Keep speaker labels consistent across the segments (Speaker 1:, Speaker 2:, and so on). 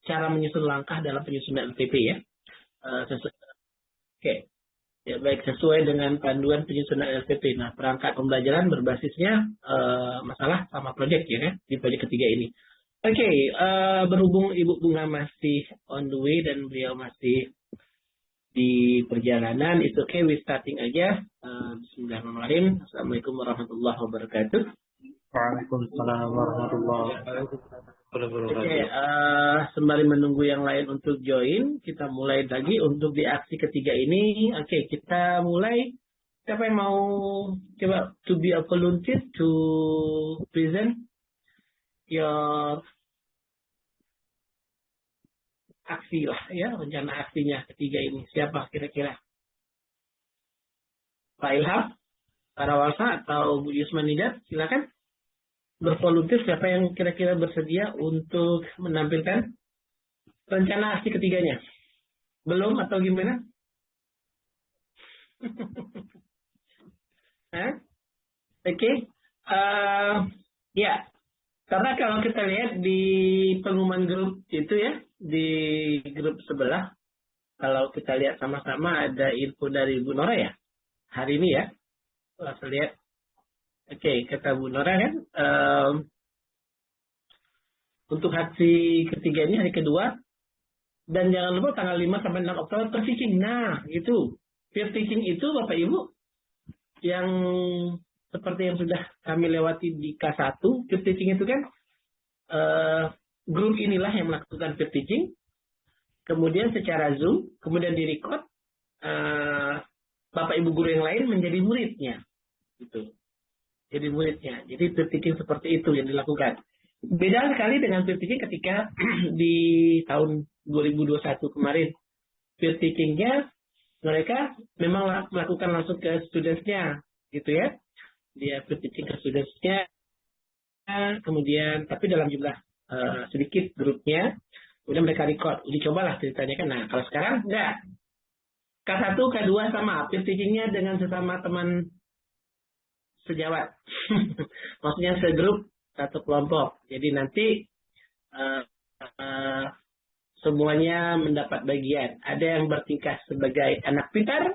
Speaker 1: cara menyusun langkah dalam penyusunan LPP ya. Oke. Ya, baik, sesuai dengan panduan penyusunan LPP. Nah, perangkat pembelajaran berbasisnya masalah sama proyek ya, di proyek ketiga ini. Oke, berhubung Ibu Bunga masih on the way dan beliau masih di perjalanan, it's okay, we starting aja. Bismillahirrahmanirrahim. Assalamualaikum warahmatullahi wabarakatuh.
Speaker 2: Waalaikumsalam warahmatullahi wabarakatuh.
Speaker 1: Oke, sembari menunggu yang lain untuk join, kita mulai lagi untuk di aksi ketiga ini. Oke, kita mulai. Siapa yang mau coba to be a volunteer to present your aksi lah ya, rencana aksinya ketiga ini. Siapa kira-kira? Pak Ilham, Parawalsa atau Bu Yusmanidat? Silakan. Bervolunteer, siapa yang kira-kira bersedia untuk menampilkan rencana aksi ketiganya? Belum atau gimana? Oke. Ya, karena kalau kita lihat di pengumuman grup itu ya, di grup sebelah, kalau kita lihat sama-sama ada info dari Bu Nora ya, hari ini ya. Kalau saya lihat. Oke, kata Bu Nora kan, untuk aksi ketiga ini hari kedua, dan jangan lupa tanggal 5 sampai 6 Oktober peer teaching. Nah, itu peer teaching itu Bapak Ibu yang seperti yang sudah kami lewati di K1, peer teaching itu kan grup inilah yang melakukan peer teaching, kemudian secara Zoom, kemudian direcord, Bapak Ibu guru yang lain menjadi muridnya, gitu. Jadi muridnya. Jadi peer teaching seperti itu yang dilakukan. Beda sekali dengan peer teaching ketika di tahun 2021 kemarin. Peer teachingnya mereka memang melakukan langsung ke students-nya, gitu ya. Dia peer teaching ke students-nya, kemudian tapi dalam jumlah sedikit grupnya, kemudian mereka record. Dicobalah ceritanya kan. Nah, kalau sekarang enggak. K1, K2 sama peer teachingnya dengan sesama teman sejawat, maksudnya segrup satu kelompok. Jadi nanti semuanya mendapat bagian. Ada yang bertingkah sebagai anak pintar,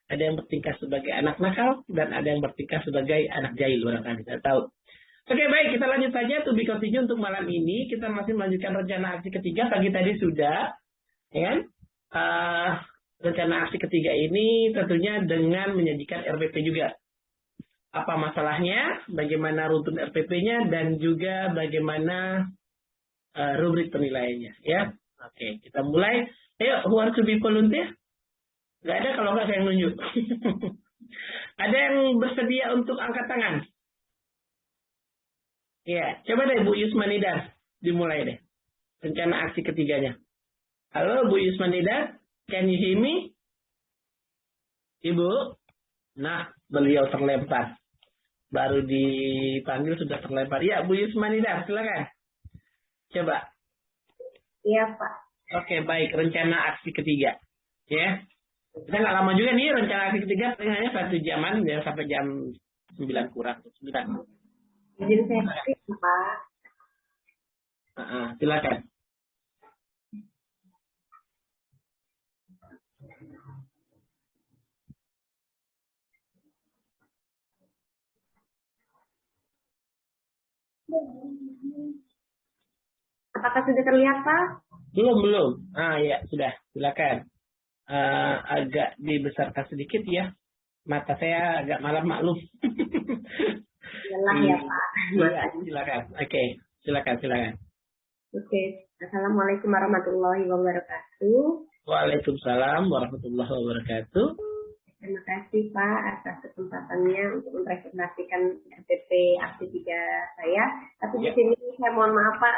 Speaker 1: ada yang bertingkah sebagai anak nakal, dan ada yang bertingkah sebagai anak jahil, barangkali kita tahu. Oke, baik, kita lanjut saja to be continue untuk malam ini. Kita masih melanjutkan rencana aksi ketiga. Pagi tadi sudah, ya kan? Rencana aksi ketiga ini tentunya dengan menyajikan RPP juga. Apa masalahnya, bagaimana runtun RPP-nya, dan juga bagaimana rubrik penilaiannya. Ya, oke, kita mulai. Ayo, who wants to be volunteer? Gak ada, kalau nggak saya yang nunjuk. Ada yang bersedia untuk angkat tangan? Ya, coba deh Bu Yusmanida, dimulai deh. Rencana aksi ketiganya. Halo Bu Yusmanida, can you hear me? Ibu? Nah, beliau terlempar. Baru dipanggil sudah terlempar. Ya, Bu Yusmanida, silakan. Coba.
Speaker 3: Iya, Pak.
Speaker 1: Oke, baik. Rencana aksi ketiga. Ya. Kita nggak lama juga nih rencana aksi ketiga. Hanya 1 jaman, ya, sampai jam 9 kurang. 9.
Speaker 3: Jadi saya kasih, Pak.
Speaker 1: Silakan.
Speaker 3: Apakah sudah terlihat, Pak?
Speaker 1: Belum. Ya, sudah. Silakan. Agak dibesarkan sedikit ya. Mata saya agak malam-maklum.
Speaker 3: Yalah ya, Pak.
Speaker 1: Ya, silakan. Oke, silakan.
Speaker 3: Oke. Assalamualaikum warahmatullahi wabarakatuh.
Speaker 1: Waalaikumsalam warahmatullahi wabarakatuh.
Speaker 3: Terima kasih Pak atas kesempatannya untuk mempresentasikan RPP aksi 3 saya. Tapi di sini saya mohon maaf Pak,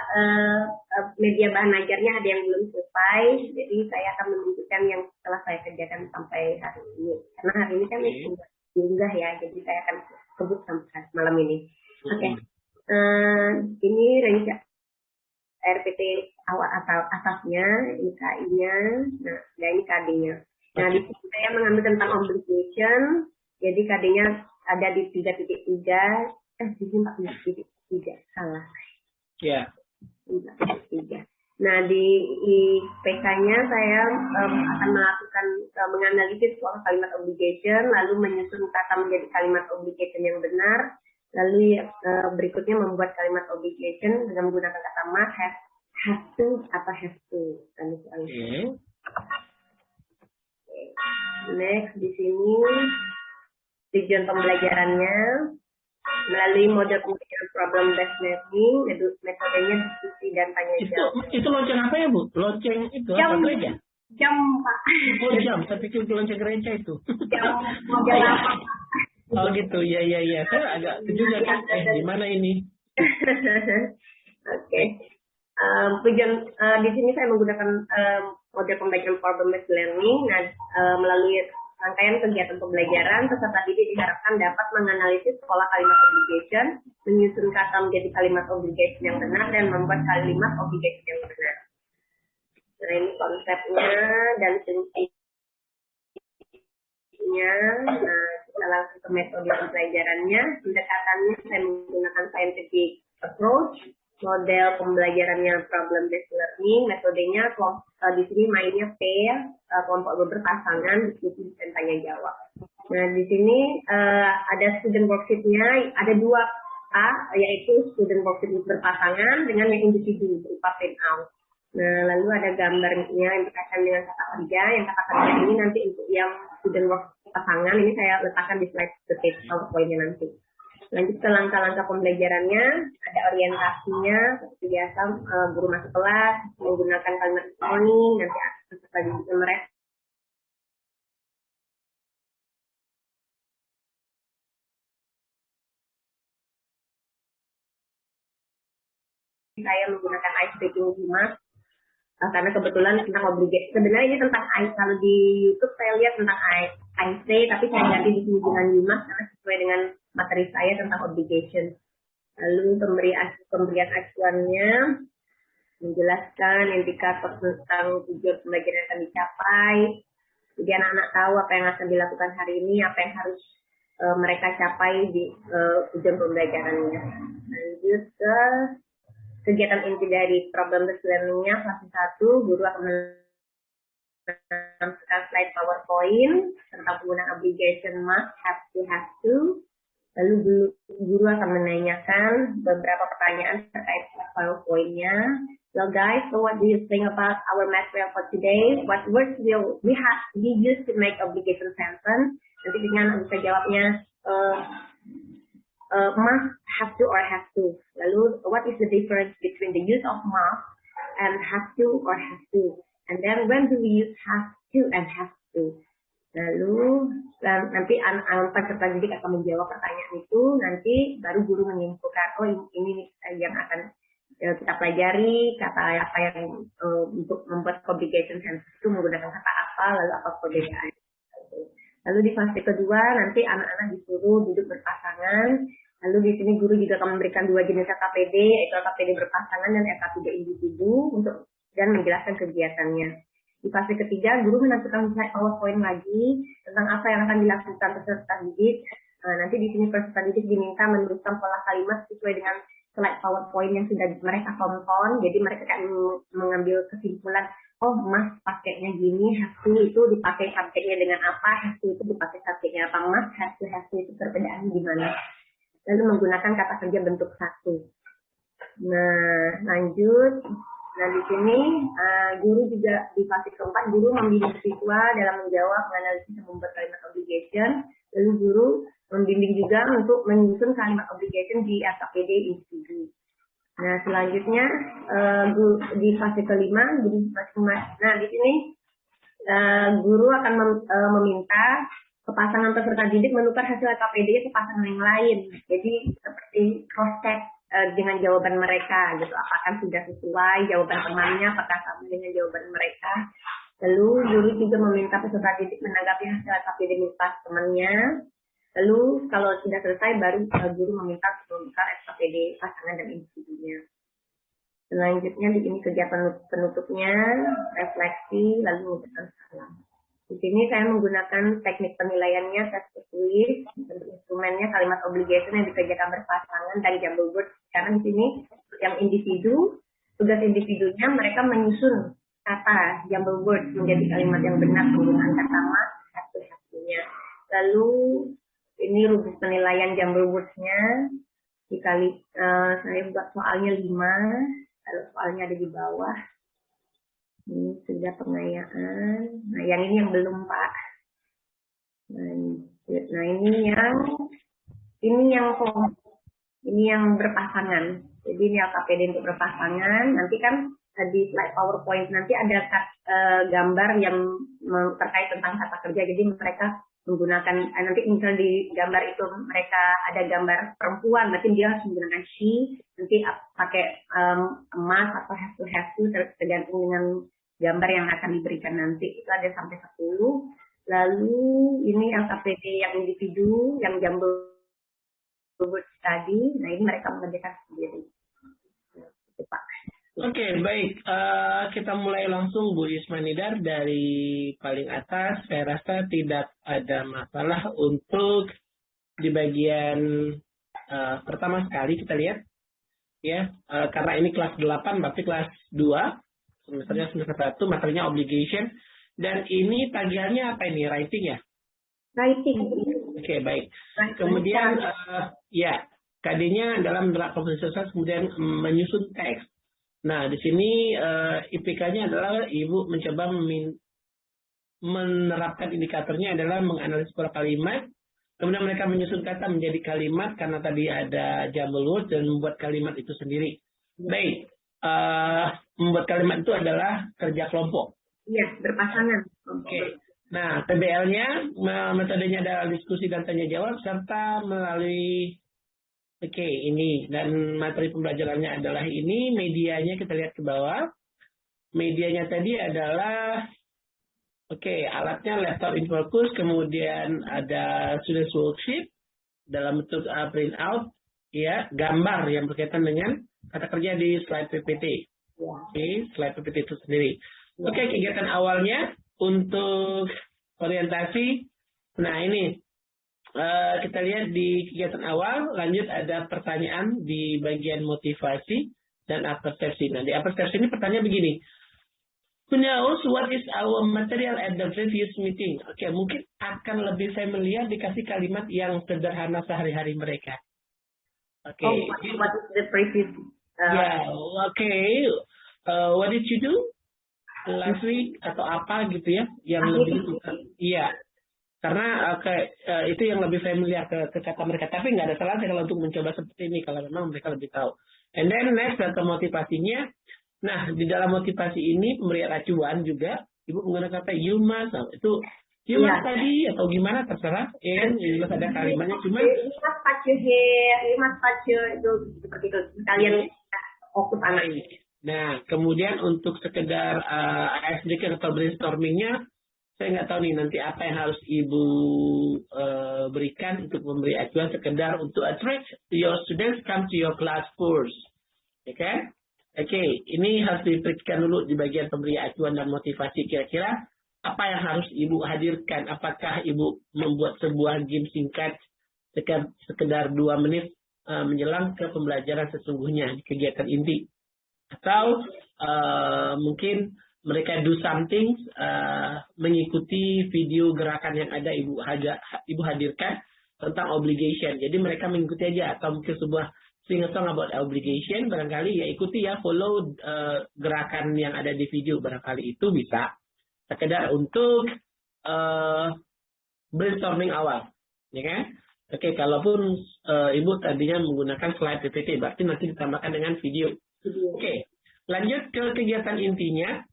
Speaker 3: media bahan ajarnya ada yang belum selesai. Jadi saya akan menunjukkan yang setelah saya kerjakan sampai hari ini. Karena hari ini kan diunggah ya, jadi saya akan kebut sampai malam ini. Oke. Ini rencana RPP awal atau asasnya, ini KI-nya, nah ini KD-nya. Nah, di sini saya mengambil tentang obligation, jadi KD-nya ada di 3.3, di sini 4.3, salah.
Speaker 1: Ya.
Speaker 3: 4.3. Nah, di IPK-nya saya akan melakukan menganalisis soal kalimat obligation, lalu menyusun kata menjadi kalimat obligation yang benar, lalu berikutnya membuat kalimat obligation dengan menggunakan kata must, have to, atau have to. Next, di sini tujuan pembelajarannya melalui model pembelajaran problem based learning, metodenya diskusi dan tanya jawab.
Speaker 1: Itu lonceng apa ya, Bu? Lonceng itu apa gereja?
Speaker 3: Jam, Pak.
Speaker 1: Oh, jam. Saya pikir lonceng gereja itu.
Speaker 3: Jam model apa?
Speaker 1: Oh gitu, ya. Saya agak juga kan, di mana ini?
Speaker 3: Oke. Tujuan di sini saya menggunakan model pembelajaran problem based learning. Nah, melalui rangkaian kegiatan pembelajaran, peserta didik diharapkan dapat menganalisis pola kalimat obligation, menyusun kata menjadi kalimat obligation yang benar, dan membuat kalimat obligation yang benar. Nah, ini konsepnya dan fungsinya. Nah, kita langsung ke metode pembelajarannya. Pendekatannya saya menggunakan scientific approach, model pembelajarannya problem based learning, metodenya di sini mainnya pair, kelompok berpasangan, diskusi dan tanya jawab. Nah, di sini ada student worksheet-nya, ada 2A, yaitu student worksheet berpasangan dengan yang individu berupa print out. Nah, lalu ada gambarnya yang dikaitkan dengan kata kerja. Yang kata kerja ini nanti untuk yang student worksheet pasangan ini saya letakkan di slide detik PowerPoint-nya nanti. Lanjut ke langkah-langkah pembelajarannya, ada orientasinya, seperti biasa guru masuk kelas, menggunakan kalimat morning, nanti peserta didik mereka. Saya menggunakan ice breaking Dimas, karena kebetulan tentang obligasi. Sebenarnya ini tentang ice, kalau di YouTube saya lihat tentang IC, tapi saya ganti di sini dengan Dimas karena sesuai dengan materi saya tentang obligation. Lalu pemberian acuannya menjelaskan indikator tentang tujuan pembelajaran yang akan dicapai. Jadi anak-anak tahu apa yang akan dilakukan hari ini, apa yang harus mereka capai di tujuan pembelajarannya. Lanjut ke kegiatan inti dari problem based learning-nya fase 1, guru akan menampilkan slide PowerPoint tentang penggunaan obligation must, have to. Lalu guru akan menanyakan beberapa pertanyaan terkait PowerPoint-nya. So guys, so what do you think about our material for today? What words will we use to make obligation sentence? Nanti dengan bisa jawabnya must, have to, or have to. Lalu, what is the difference between the use of must and have to or have to? And then, when do we use have to and have to? Lalu, nanti peserta didik akan menjawab pertanyaan itu, nanti baru guru menyimpulkan, oh ini yang akan kita pelajari, kata apa yang untuk membuat obligation sentence itu menggunakan kata apa, lalu apa perbedaan. Lalu di fase kedua, nanti anak-anak disuruh duduk berpasangan. Lalu di sini guru juga akan memberikan 2 jenis LKPD, yaitu LKPD berpasangan dan LKPD individu dan menjelaskan kegiatannya. Di fase ketiga, guru menampilkan slide PowerPoint lagi tentang apa yang akan dilakukan peserta didik. Nanti di sini peserta didik diminta menuliskan pola kalimat sesuai dengan slide PowerPoint yang sudah mereka tonton. Jadi mereka akan mengambil kesimpulan, oh mas pakainya gini, have to itu dipakai subjeknya dengan apa, have to itu dipakai subjeknya apa, mas, have to itu perbedaannya gimana. Lalu menggunakan kata kerja bentuk 1. Nah, lanjut. Nah, di sini guru juga di fase keempat, guru membimbing siswa dalam menjawab, menganalisis dan membuat kalimat obligation. Lalu guru membimbing juga untuk menyusun kalimat obligation di LKPD individu. Nah, selanjutnya di fase kelima, nah di sini guru akan meminta pasangan peserta didik menukar hasil LKPD ke pasangan yang lain. Jadi seperti cross check dengan jawaban mereka, gitu. Apakah sudah sesuai jawaban temannya, apakah sama dengan jawaban mereka. Lalu guru juga meminta peserta didik menanggapi hasil LKPD milik temannya. Lalu kalau sudah selesai baru guru meminta menukar LKPD pasangan dan individunya. Selanjutnya di sini kegiatan penutupnya, refleksi, lalu mengucapkan salam. Di sini saya menggunakan teknik penilaiannya test quiz, instrumennya kalimat obligation yang dikerjakan berpasangan dari jumble word. Karena di sini yang individu tugas individunya mereka menyusun kata jumble word menjadi kalimat yang benar penggunaan kata mas satu-satunya. Lalu ini rubrik penilaian jumble words-nya dikali saya buat soalnya 5, kalau soalnya ada di bawah. Ini sudah pengayaan. Nah, yang ini yang belum, Pak. Nah, ini yang berpasangan. Jadi ini LKPD untuk berpasangan. Nanti kan di slide PowerPoint nanti ada gambar yang terkait tentang kata kerja. Jadi mereka menggunakan nanti misalnya di gambar itu mereka ada gambar perempuan, berarti dia harus menggunakan she. Nanti pakai must atau have to tergantung dengan gambar yang akan diberikan nanti. Itu ada sampai 10. Lalu ini LKPD yang individu, yang jumble word tadi. Nah, ini mereka mengerjakan sendiri. Itu, Pak.
Speaker 1: Oke, baik. Kita mulai langsung Bu Ismanidar dari paling atas. Saya rasa tidak ada masalah untuk di bagian pertama sekali kita lihat. Ya, karena ini kelas 8, berarti kelas 2. Semesternya semester 1, materinya obligation. Dan ini tagihannya apa ini? Writing ya?
Speaker 3: Writing.
Speaker 1: Oke, baik. Kemudian, ya, KD-nya dalam draft komposisi kemudian menyusun teks. Nah, di sini IPK-nya adalah Ibu mencoba menerapkan indikatornya adalah menganalisis sebuah kalimat, kemudian mereka menyusun kata menjadi kalimat karena tadi ada jumble word dan membuat kalimat itu sendiri. Baik, membuat kalimat itu adalah kerja kelompok.
Speaker 3: Iya, berpasangan.
Speaker 1: Oke. Nah, TBL-nya, metodenya adalah diskusi dan tanya jawab serta melalui ini dan materi pembelajarannya adalah ini, medianya kita lihat ke bawah. Medianya tadi adalah alatnya laptop in focus, kemudian ada student worksheet dalam bentuk print out, ya, gambar yang berkaitan dengan kata kerja di slide PPT. Oke, slide PPT itu sendiri. Oke, kegiatan awalnya untuk orientasi. Nah, ini kita lihat di kegiatan awal, lanjut ada pertanyaan di bagian motivasi dan persepsi. Nah, di persepsi ini pertanyaan begini. Who knows what is our material at the previous meeting? Oke, mungkin akan lebih familiar dikasih kalimat yang sederhana sehari-hari mereka. Oke.
Speaker 3: What is the previous?
Speaker 1: What did you do last week atau apa gitu ya? Yang lebih suka. Iya. Karena itu yang lebih familiar ke kata mereka. Tapi nggak ada salahnya kalau untuk mencoba seperti ini kalau memang mereka lebih tahu. And then next data motivasinya. Nah, di dalam motivasi ini pemberian acuan juga Ibu menggunakan kata you must. Nah, itu you must tadi atau gimana terserah. And you must ada kalimatnya cuma
Speaker 3: you must touch your hair, you must touch your itu seperti itu. Kalian fokus anak ini.
Speaker 1: Nah, kemudian untuk sekedar ASDK atau brainstormingnya, saya nggak tahu nih nanti apa yang harus Ibu berikan untuk memberi acuan sekedar untuk attract your students come to your class first. Ya kan? Oke, ini harus diberikan dulu di bagian pemberi acuan dan motivasi. Kira-kira apa yang harus Ibu hadirkan? Apakah Ibu membuat sebuah game singkat sekedar 2 menit menjelang ke pembelajaran sesungguhnya di kegiatan inti? Atau mungkin mereka do something mengikuti video gerakan yang ada Ibu hadirkan tentang obligation. Jadi mereka mengikuti aja atau mungkin sebuah sing a song about obligation barangkali ya ikuti ya follow gerakan yang ada di video barangkali itu bisa sekedar untuk brainstorming awal, ya kan? Oke, kalaupun Ibu tadinya menggunakan slide PPT berarti nanti ditambahkan dengan video. Oke, lanjut ke kegiatan intinya.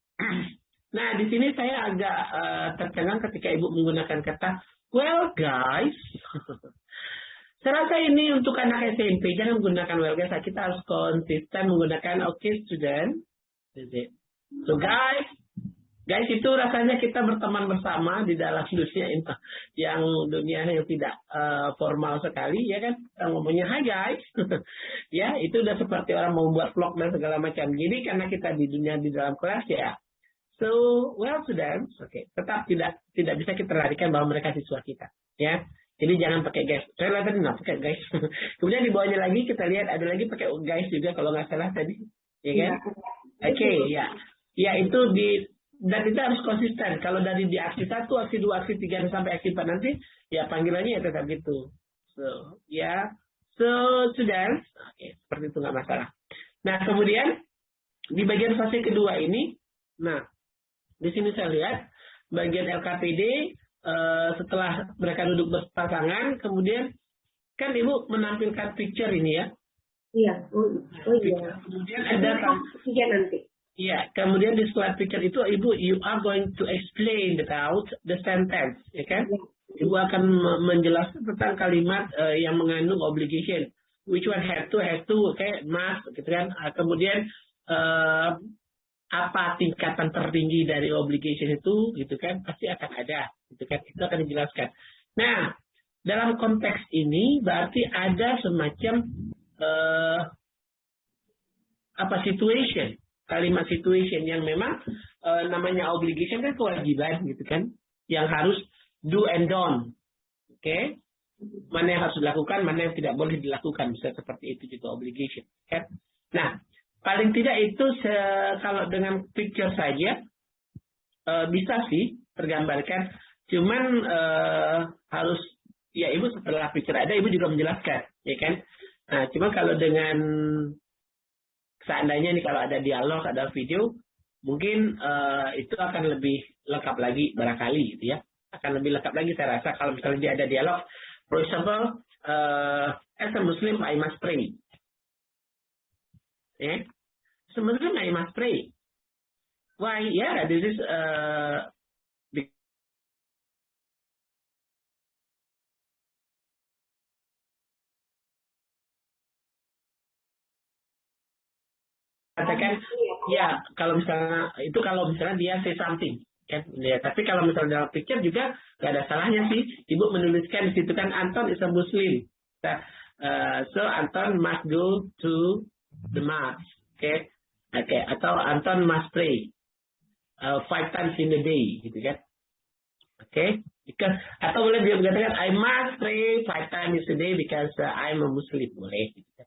Speaker 1: Nah, di sini saya agak tercengang ketika Ibu menggunakan kata, well guys. Saya rasa ini untuk anak SMP, jangan menggunakan well guys. Kita harus konsisten menggunakan student. So guys itu rasanya kita berteman bersama di dalam dunia yang tidak formal sekali, ya kan? Ngomongnya hi guys, ya itu udah seperti orang mau buat vlog dan segala macam. Jadi karena kita di dalam kelas ya, so well students, tetap tidak bisa kita larikan bahwa mereka siswa kita, ya. Jadi jangan pakai guys. Saya lihat tadi pakai guys. Kemudian di bawahnya lagi kita lihat ada lagi pakai guys juga kalau nggak salah tadi. ya kan? Oke, ya. Ya itu dan itu harus konsisten. Kalau dari di aksi 1, aksi 2, aksi 3 sampai aksi 4 nanti, ya panggilannya ya tetap gitu. So, ya. So, sudah. Oke, seperti itu nggak masalah. Nah, kemudian di bagian fase kedua ini, nah, di sini saya lihat bagian LKPD setelah mereka duduk berpasangan, kemudian kan Ibu menampilkan picture ini ya.
Speaker 3: Iya. Iya.
Speaker 1: Kemudian ada
Speaker 3: tiga nanti.
Speaker 1: Iya, kemudian di slide picture itu Ibu, you are going to explain about the sentence, ya kan? Ibu akan menjelaskan tentang kalimat yang mengandung obligation. Which one have to, okay, must, gitu kan? Kemudian apa tingkatan tertinggi dari obligation itu, gitu kan? Pasti akan ada, gitu kan? Itu akan dijelaskan. Nah, dalam konteks ini berarti ada semacam situation. Kalimat situation yang memang namanya obligation kan kewajiban gitu kan, yang harus do and don't, oke? Mana yang harus dilakukan, mana yang tidak boleh dilakukan, bisa seperti itu juga obligation, kan? Nah, paling tidak itu kalau dengan picture saja bisa sih tergambarkan, cuman harus ya Ibu setelah picture ada Ibu juga menjelaskan, ya kan? Nah, cuma kalau dengan seandainya nih kalau ada dialog, ada video, mungkin itu akan lebih lengkap lagi barangkali gitu ya. Akan lebih lengkap lagi saya rasa kalau misalnya dia ada dialog. For example, as a Muslim I must pray. Yeah? As a Muslim I must pray. Why? Yeah, this is katakan ya kalau misalnya dia say something kan ya, tapi kalau misalnya dalam picture juga nggak ada salahnya sih Ibu menuliskan di situ kan Anton is a Muslim, so Anton must go to the mass, okay, atau Anton must pray 5 times in a day gitu kan, okay, because atau boleh dia mengatakan I must pray 5 times a day because I'm a Muslim, boleh gitu kan.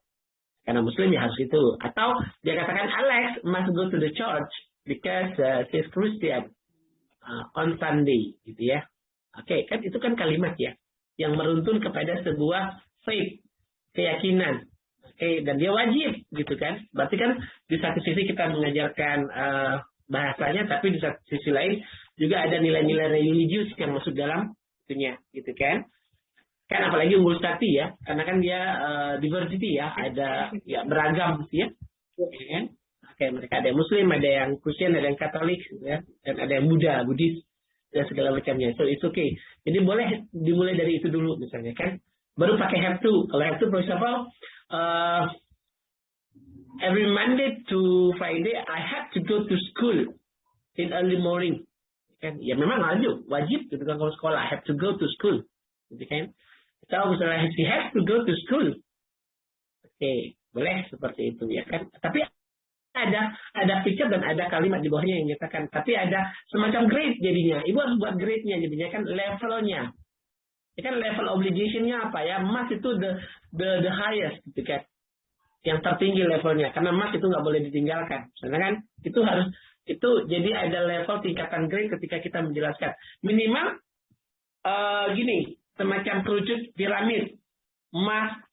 Speaker 1: Karena Muslim ya harus itu. Atau dia katakan Alex must go to the church because she's Christian on Sunday, gitu ya. Oke, kan itu kan kalimat ya yang meruntun kepada sebuah faith, keyakinan. Oke, dan dia wajib, gitu kan. Berarti kan di satu sisi kita mengajarkan bahasanya, tapi di satu sisi lain juga ada nilai-nilai religius yang masuk dalam itunya, gitu kan. Kan apalagi unggul stati ya, karena kan dia diversity ya, ada ya beragam gitu ya, kan? Oke, mereka ada yang Muslim, ada yang Kristen, ada yang Katolik, gitu ya, dan ada yang Buddha, Buddhis, dan segala macamnya. So it's okay. Jadi boleh dimulai dari itu dulu misalnya kan, baru pakai have to. Kalau have to, for example, every Monday to Friday I have to go to school in early morning. Kan? Ya memang wajib gitu kan kalau sekolah, I have to go to school, gitu kan? Atau misalnya he has to go to school. Oke, boleh seperti itu ya kan. Tapi ada picture dan ada kalimat di bawahnya yang menyatakan. Tapi ada semacam grade jadinya. Ibu harus buat grade-nya jadinya kan levelnya. Ya kan level obligation-nya apa ya? Must itu the highest gitu kan. Yang tertinggi levelnya. Karena must itu nggak boleh ditinggalkan. Karena kan itu jadi ada level tingkatan grade ketika kita menjelaskan. Minimal gini. Semacam kerucut piramid, must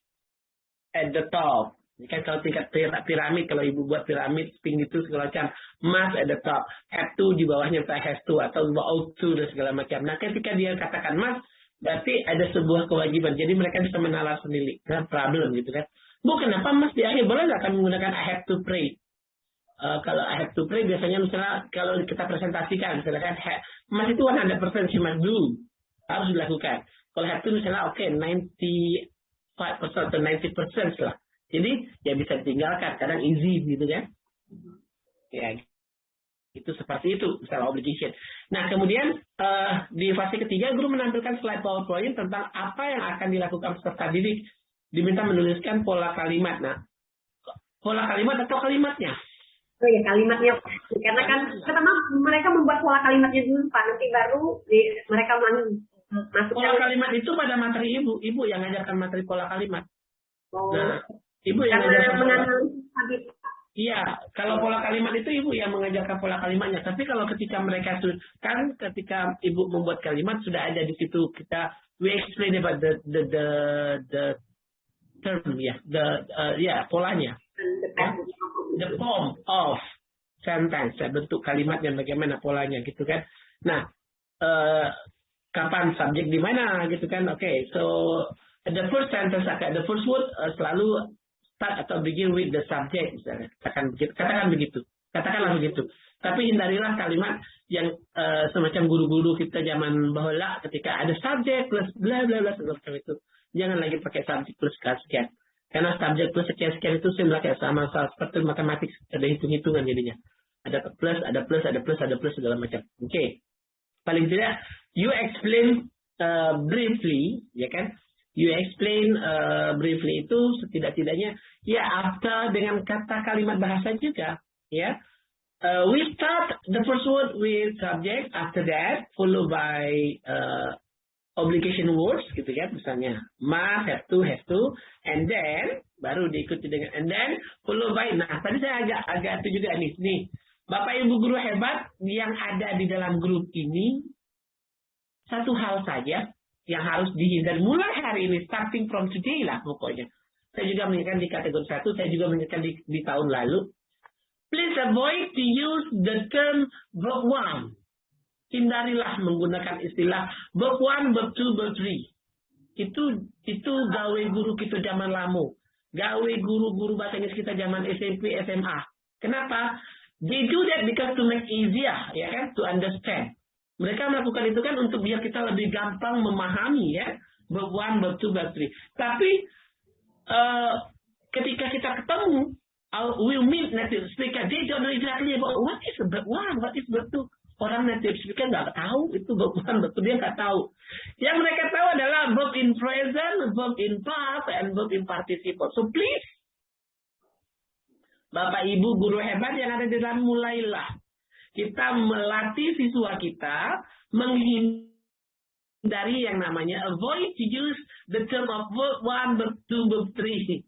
Speaker 1: at the top. Ini kan kalau tingkat piramid, kalau Ibu buat piramid tinggi itu segala macam, must at the top, have to di bawahnya has to atau ought to dan segala macam. Nah, ketika dia katakan must, berarti ada sebuah kewajiban. Jadi mereka bisa menalar sendiri, kan problem gitu kan. Bu, kenapa must di akhir? Boleh nggak kami menggunakan I have to pray? Kalau I have to pray biasanya misalnya kalau kita presentasikan, misalnya kan must itu 100% she must do, harus dilakukan. Kalau have to misalnya 95% atau 90% lah. Jadi ya bisa ditinggalkan, kadang easy gitu kan. Ya, itu seperti itu misalnya obligation. Nah kemudian di fase ketiga guru menampilkan slide PowerPoint tentang apa yang akan dilakukan peserta didik. Diminta menuliskan pola kalimat. Nah, pola kalimat atau kalimatnya?
Speaker 3: Oh ya kalimatnya, karena kan pertama mereka membuat pola kalimatnya dulu Pak, nanti baru mereka masuk
Speaker 1: pola kalimat itu pada materi ibu yang ngajarkan materi pola kalimat.
Speaker 3: Oh.
Speaker 1: Nah, ibu yang ngajarkan
Speaker 3: menganalisis
Speaker 1: Iya, kalau pola kalimat itu ibu yang mengajarkan pola kalimatnya. Tapi kalau ketika mereka kan ketika ibu membuat kalimat sudah ada di situ kita we explain about the term ya, polanya, the form of sentence, bentuk kalimatnya bagaimana polanya gitu kan. Nah, kapan subjek di mana gitu kan. Oke, so the first sentence, the first word selalu start atau begin with the subject misalnya. Katakanlah begitu. Tapi hindarilah kalimat yang semacam guru-guru kita zaman bahula ketika ada subjek plus bla bla bla semacam itu. Jangan lagi pakai subjek plus sekian. Karena subjek plus sekian itu sama seperti matematik, ada hitung-hitungan jadinya. Ada plus segala macam. Oke. Paling tidak you explain briefly, ya kan? You explain briefly itu setidak-tidaknya ya after dengan kata kalimat bahasa juga, ya. We start the first word with subject, after that followed by obligation words gitu kan, misalnya must, have to, and then baru diikuti dengan and then followed by. Nah, tadi saya agak itu juga nih. Bapak Ibu guru hebat yang ada di dalam grup ini, satu hal saja yang harus dihindari mulai hari ini, starting from today lah pokoknya. Saya juga mengingatkan di kategori 1, saya juga mengingatkan di tahun lalu. Please avoid to use the term verb 1. Hindarilah menggunakan istilah verb 1, verb 2, verb 3. Itu gawe guru kita zaman lama. Gawe guru-guru bahasa Inggris kita zaman SMP, SMA. Kenapa? They do that because to make easier, ya kan, to understand. Mereka melakukan itu kan untuk biar kita lebih gampang memahami ya, verb 1, verb 2, verb 3. Tapi ketika kita ketemu, we'll meet native speaker, they don't know exactly about what is verb 1, what is verb 2. Orang native speaker nggak tahu itu verb 1, verb 2, dia nggak tahu. Yang mereka tahu adalah verb in present, verb in past, and verb in participle. So please, Bapak Ibu guru hebat yang ada di dalam, mulailah kita melatih siswa kita menghindari yang namanya avoid to use the term of verb 1, verb 2, verb 3.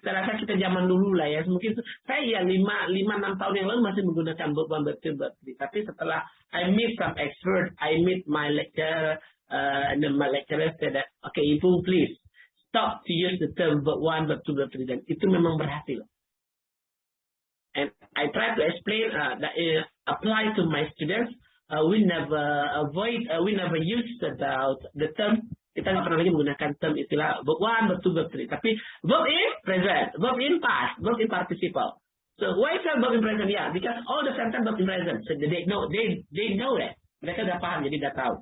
Speaker 1: Saya rasa kita zaman dulu lah ya. Mungkin saya 5-6 tahun yang lalu masih menggunakan verb 1, verb 2, verb 3. Tapi setelah I meet some expert, I meet my lecturer, and then my lecturer said that, okay, Ibu, please stop to use the term verb 1, verb 2, verb 3. Dan itu memang berhasil. And I try to explain that apply to my students. We never use about the term. Kita nggak pernah lagi menggunakan term istilah verb 1, verb 2, verb 3. Tapi verb in present, verb in past, verb in participle. So why is that verb in present? Yeah, because all the sentence verb in present. So they know that. Mereka udah paham, jadi udah tahu.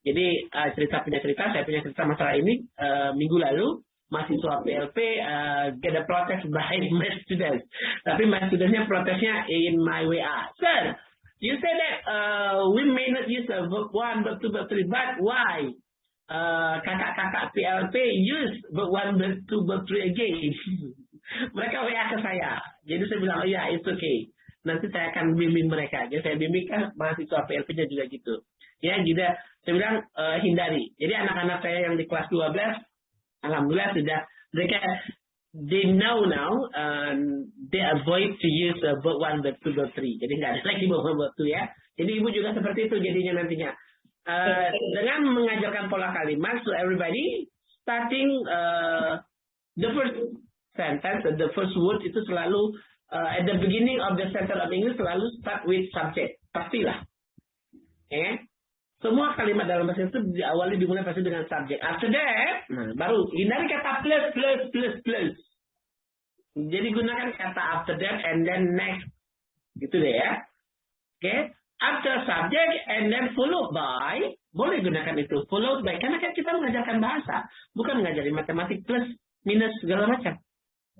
Speaker 1: Jadi saya punya cerita masalah ini minggu lalu. Mahasiswa PLP get a protest by my students. Tapi my students-nya protesnya in my WA. Sir, you said that we may not use verb 1, verb 2, verb 3, but why? Kakak-kakak PLP use verb 1, verb 2, verb 3 again. Mereka WA ke saya. Jadi saya bilang, oh ya, it's okay. Nanti saya akan bimbing mereka. Jadi saya bimbing kan mahasiswa PLP-nya juga gitu. Ya, juga saya bilang hindari. Jadi anak-anak saya yang di kelas 12, alhamdulillah sudah mereka they know now they avoid to use verb 1, verb 2, verb 3. Jadi nggak ada lagi verb 2 ya. Jadi ibu juga seperti itu jadinya nantinya. Dengan mengajarkan pola kalimat to everybody, starting the first sentence, the first word itu selalu at the beginning of the sentence of English selalu start with subject. Pastilah. Semua kalimat dalam bahasa itu diawali dimulai pasti dengan subjek. After that, baru hindari kata plus. Jadi gunakan kata after that and then next. Gitu deh ya. Oke. After subject and then followed by. Boleh gunakan itu. Followed by. Karena kan kita mengajarkan bahasa. Bukan mengajari matematik plus, minus, segala macam.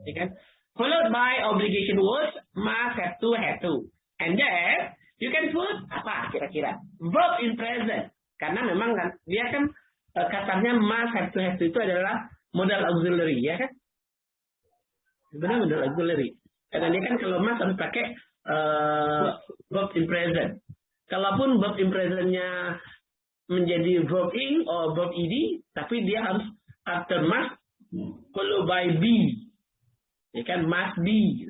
Speaker 1: Ya kan? Followed by obligation words. Must, have to. And then you can put apa kira-kira? Verb in present. Karena memang kan dia kan katanya must, have to itu adalah modal auxiliary, ya kan? Sebenarnya modal auxiliary. Karena dia kan kalau must harus pakai verb in present. Kalaupun verb in presentnya menjadi verb in or verb ed, tapi dia harus after must followed by be. Ya kan, must be.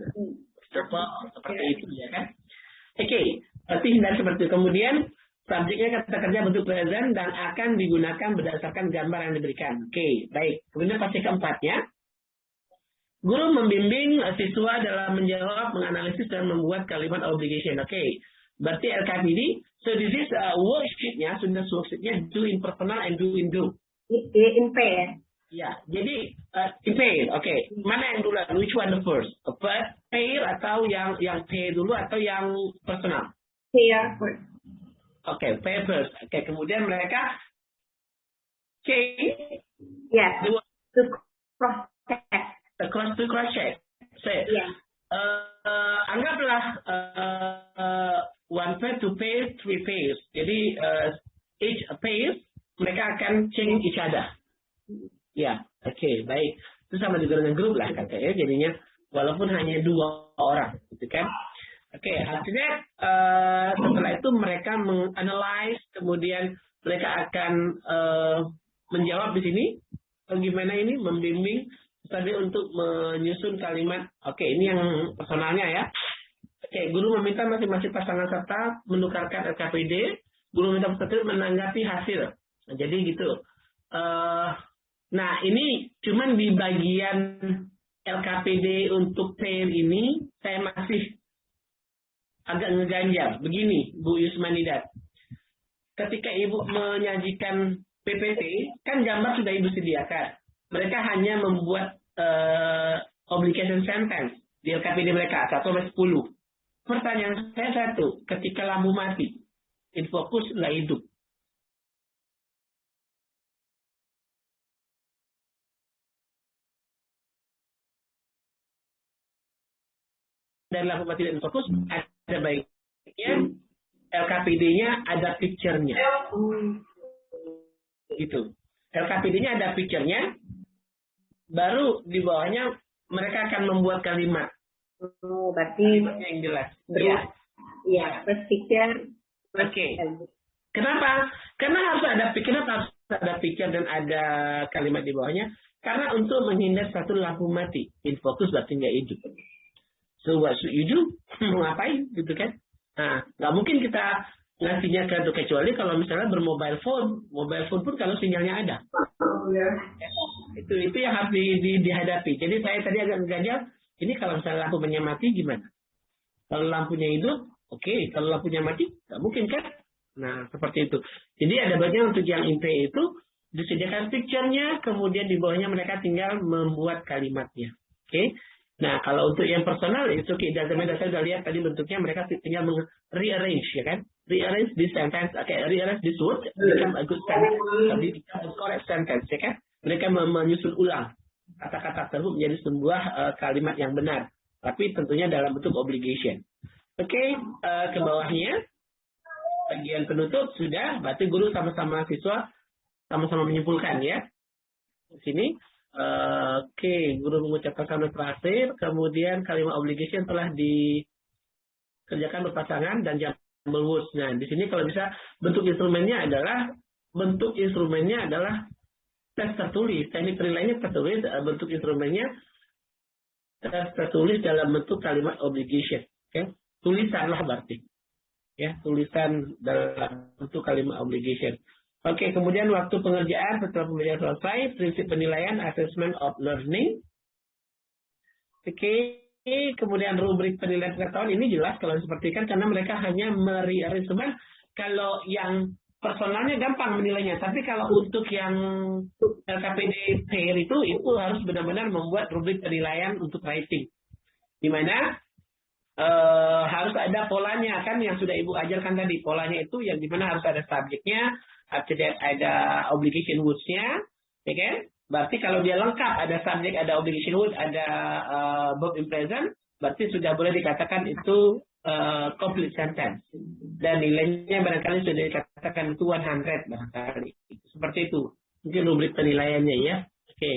Speaker 1: seperti itu ya kan. Oke, berarti hindari seperti itu. Kemudian subjeknya kata kerja bentuk present dan akan digunakan berdasarkan gambar yang diberikan. Oke, baik. Kemudian pasti keempatnya, guru membimbing siswa dalam menjawab, menganalisis, dan membuat kalimat obligation. Oke, berarti LKPD. So this is worksheet-nya, sudah worksheet-nya do in personal and do in group.
Speaker 3: In pair.
Speaker 1: Ya, jadi in pair. Oke, mana yang dulu? Which one the first? Pair atau yang pair dulu atau yang personal?
Speaker 3: Pair first.
Speaker 1: Oke, pair first. Oke, kemudian mereka change.
Speaker 3: Yes. To cross check.
Speaker 1: To cross check. Say, anggaplah one pair, two pairs, three pairs. Jadi each pair mereka akan change each other. Ya, oke, baik. Itu sama juga dengan grup lah katanya. Jadinya walaupun hanya 2 orang, gitu kan? Oke, artinya setelah itu mereka menganalize, kemudian mereka akan menjawab di sini. Bagaimana ini membimbing tadi untuk menyusun kalimat. Oke, ini yang personalnya ya. Oke, guru meminta masing-masing pasangan serta menukarkan LKPD. Guru meminta peserta menanggapi hasil. Nah, jadi gitu. Nah, ini cuman di bagian LKPD untuk pair ini saya masih agak ngeganjal. Begini, Bu Yusmanidat. Ketika Ibu menyajikan PPT, kan gambar sudah Ibu sediakan. Mereka hanya membuat obligation sentence di LKPD mereka 1-10. Pertanyaan saya satu, ketika lampu mati, in fokus nggak hidup. Dan lampu mati dan fokus ada baiknya LKPD-nya ada picture-nya. Gitu. LKPD-nya ada picture-nya, baru di bawahnya mereka akan membuat kalimat.
Speaker 3: Berarti
Speaker 1: yang jelas.
Speaker 3: Iya, first picture.
Speaker 1: Oke. Kenapa? Karena harus ada picture dan ada kalimat di bawahnya. Karena untuk menghindar satu lampu mati. In focus berarti nggak hidup. So what should you do? Mau ngapain? Gitu kan? Nah, nggak mungkin kita ngasihnya kecuali kalau misalnya bermobile phone. Mobile phone pun kalau sinyalnya ada. Itu yang harus dihadapi. Jadi saya tadi agak ganjal. Ini kalau misalnya lampunya mati gimana? Kalau lampunya hidup, oke. Kalau lampunya mati, nggak mungkin kan? Nah, seperti itu. Jadi ada bagian untuk yang IP itu disediakan picture-nya, kemudian di bawahnya mereka tinggal membuat kalimatnya. Oke. Nah, kalau untuk yang personal itu saya sudah lihat tadi bentuknya mereka tinggal rearrange, ya kan? Rearrange this sentence, rearrange this word become a good sentence, become a correct sentence, ya kan? Mereka menyusun ulang kata-kata tersebut menjadi sebuah kalimat yang benar, tapi tentunya dalam bentuk obligation. Oke, ke bawahnya bagian penutup sudah, berarti guru sama-sama siswa sama-sama menyimpulkan ya. Di sini. Oke, guru mengucapkan kalimat terakhir, kemudian kalimat obligation telah dikerjakan berpasangan dan jumble words. Nah, di sini kalau bisa bentuk instrumennya adalah teks tertulis, teknik penilaiannya tertulis, bentuk instrumennya teks tertulis dalam bentuk kalimat obligation. Oke, tulisanlah berarti. Ya, tulisan dalam bentuk kalimat obligation. Oke, kemudian waktu pengerjaan setelah pengerjaan selesai, prinsip penilaian assessment of learning. Oke, kemudian rubrik penilaian pengetahuan ini jelas kalau disepertikan karena mereka hanya merearrange. Kalau yang personalnya gampang menilainya, tapi kalau untuk yang LKPD pair itu harus benar-benar membuat rubrik penilaian untuk writing. Di mana harus ada polanya kan yang sudah Ibu ajarkan tadi. Polanya itu yang dimana harus ada subjeknya, ada obligation words-nya, ya kan? Berarti kalau dia lengkap, ada subjek, ada obligation words, ada verb in present, berarti sudah boleh dikatakan itu complete sentence. Dan nilainya barangkali sudah dikatakan itu 100 barangkali. Seperti itu. Mungkin rubrik penilaiannya ya. Oke.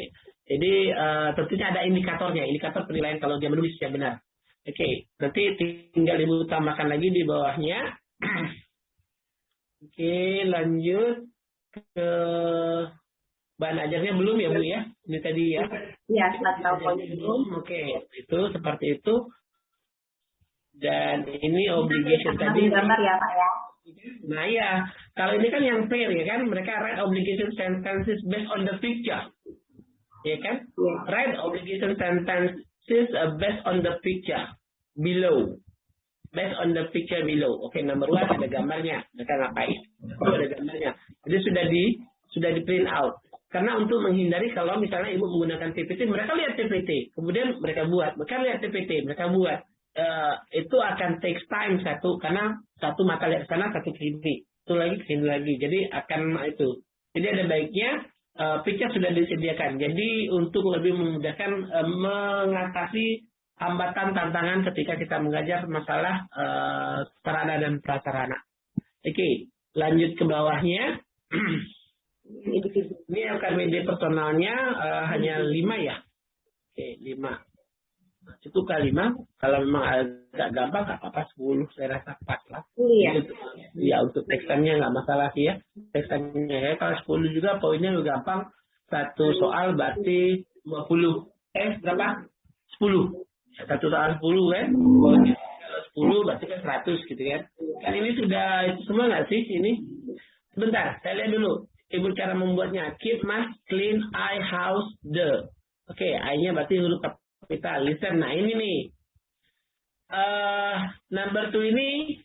Speaker 1: Jadi tentunya ada indikatornya, indikator penilaian kalau dia menulis yang benar. Oke, nanti tinggal Ibu tambahkan lagi di bawahnya. Oke, lanjut ke bahan ajarnya belum ya Bu ya? Ini tadi ya.
Speaker 3: Iya, belum.
Speaker 1: Oke, itu seperti itu. Dan ini obligation tadi.
Speaker 3: Gambar ya Pak ya.
Speaker 1: Nah ya, kalau ini kan yang fair ya kan, mereka write obligation sentences based on the picture, ya kan?
Speaker 3: Iya.
Speaker 1: Write obligation sentences based on the picture below, based on the picture below. Oke, number one ada gambarnya, mereka ngapain? Itu ada gambarnya. Jadi sudah di print out. Karena untuk menghindari kalau misalnya ibu menggunakan PPT, mereka lihat PPT, kemudian mereka lihat PPT, mereka buat. Itu akan take time karena satu mata lihat ke sana, satu ke sini, itu lagi ke sini lagi. Jadi akan itu. Jadi ada baiknya picture sudah disediakan. Jadi untuk lebih memudahkan mengatasi hambatan tantangan ketika kita mengajar masalah sarana dan prasarana. Oke, lanjut ke bawahnya. Ini LKPD personalnya hanya 5 ya. Oke, 5. Cukup kali 5, kalau memang agak gampang nggak apa-apa 10, saya rasa pas lah.
Speaker 3: Iya.
Speaker 1: Ya untuk tekstannya nggak masalah sih ya. Tekstannya ya kalau 10 juga poinnya juga gampang. Satu soal berarti 20. Berapa? 10. Satu soal 10 kan. Poinnya kalau 10 berarti kan 100 gitu kan. Kan ini sudah itu semua nggak sih ini? Sebentar, saya lihat dulu. Ibu cara membuatnya. Keep must clean eye house the. Oke, I-nya berarti huruf kapital. Listen, nah ini nih. Number 2 ini.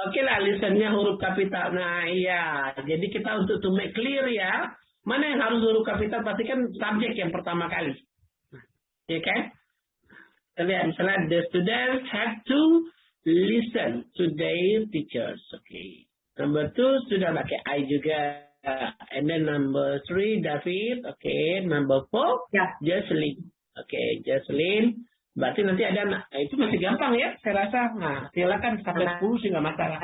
Speaker 1: Oke lah, listennya huruf kapital. Nah iya, jadi kita untuk to make clear ya. Mana yang harus huruf kapital? Pasti kan subjek yang pertama kali. Ya kan? Kita lihat misalnya, the students have to listen to their teachers. Oke. Number 2 sudah pakai I juga. And then number 3 David. Oke. Number 4
Speaker 3: Ya.
Speaker 1: Jocelyn. Oke, Jocelyn. Berarti nanti ada, itu masih gampang ya, saya rasa. Nah, silakan sampai 10 sih nggak masalah.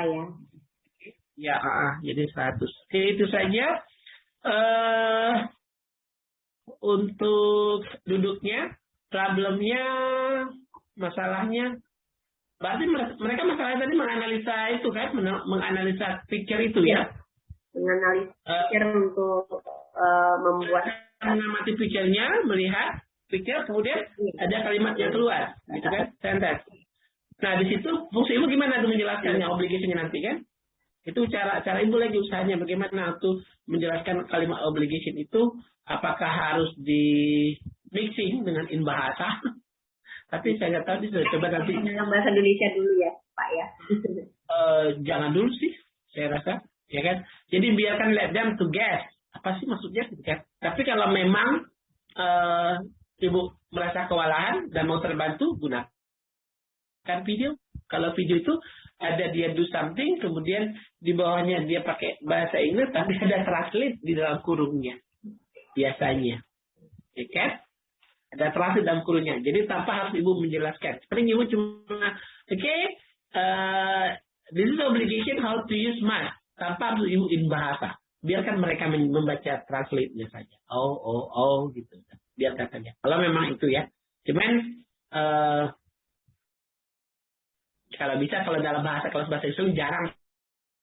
Speaker 3: Ya.
Speaker 1: Ya, jadi 100. Oke, itu saja. Untuk duduknya, problemnya, masalahnya. Berarti mereka masalahnya tadi menganalisa itu kan, menganalisa picture itu ya.
Speaker 3: Menganalisa untuk membuat
Speaker 1: mengamati picture-nya, melihat picture, kemudian ada kalimat yang keluar, gitu kan, sentence. Nah, di situ fungsi ibu gimana tuh menjelaskannya, obligation-nya nanti kan? Itu cara ibu lagi usahanya bagaimana tuh menjelaskan kalimat obligation itu, apakah harus di mixing dengan in bahasa? Tapi saya nggak tahu, coba nanti.
Speaker 3: Dalam bahasa Indonesia dulu ya, Pak ya.
Speaker 1: Jangan dulu sih, saya rasa, ya kan. Jadi biarkan let them to guess, apa sih maksudnya, gitu kan. Tapi kalau memang ibu merasa kewalahan dan mau terbantu, gunakan video. Kalau video itu ada dia do something, kemudian di bawahnya dia pakai bahasa Inggris, tapi ada translate di dalam kurungnya, biasanya, ya kan? Ada translate dalam kurungnya. Jadi tanpa harus ibu menjelaskan. Seperti ibu cuma, this is obligation how to use math. Tanpa harus ibu in bahasa. Biarkan mereka membaca translate-nya saja. Oh, gitu. Biarkan saja. Kalau memang itu ya. Cuman, kalau dalam bahasa kelas bahasa Islam jarang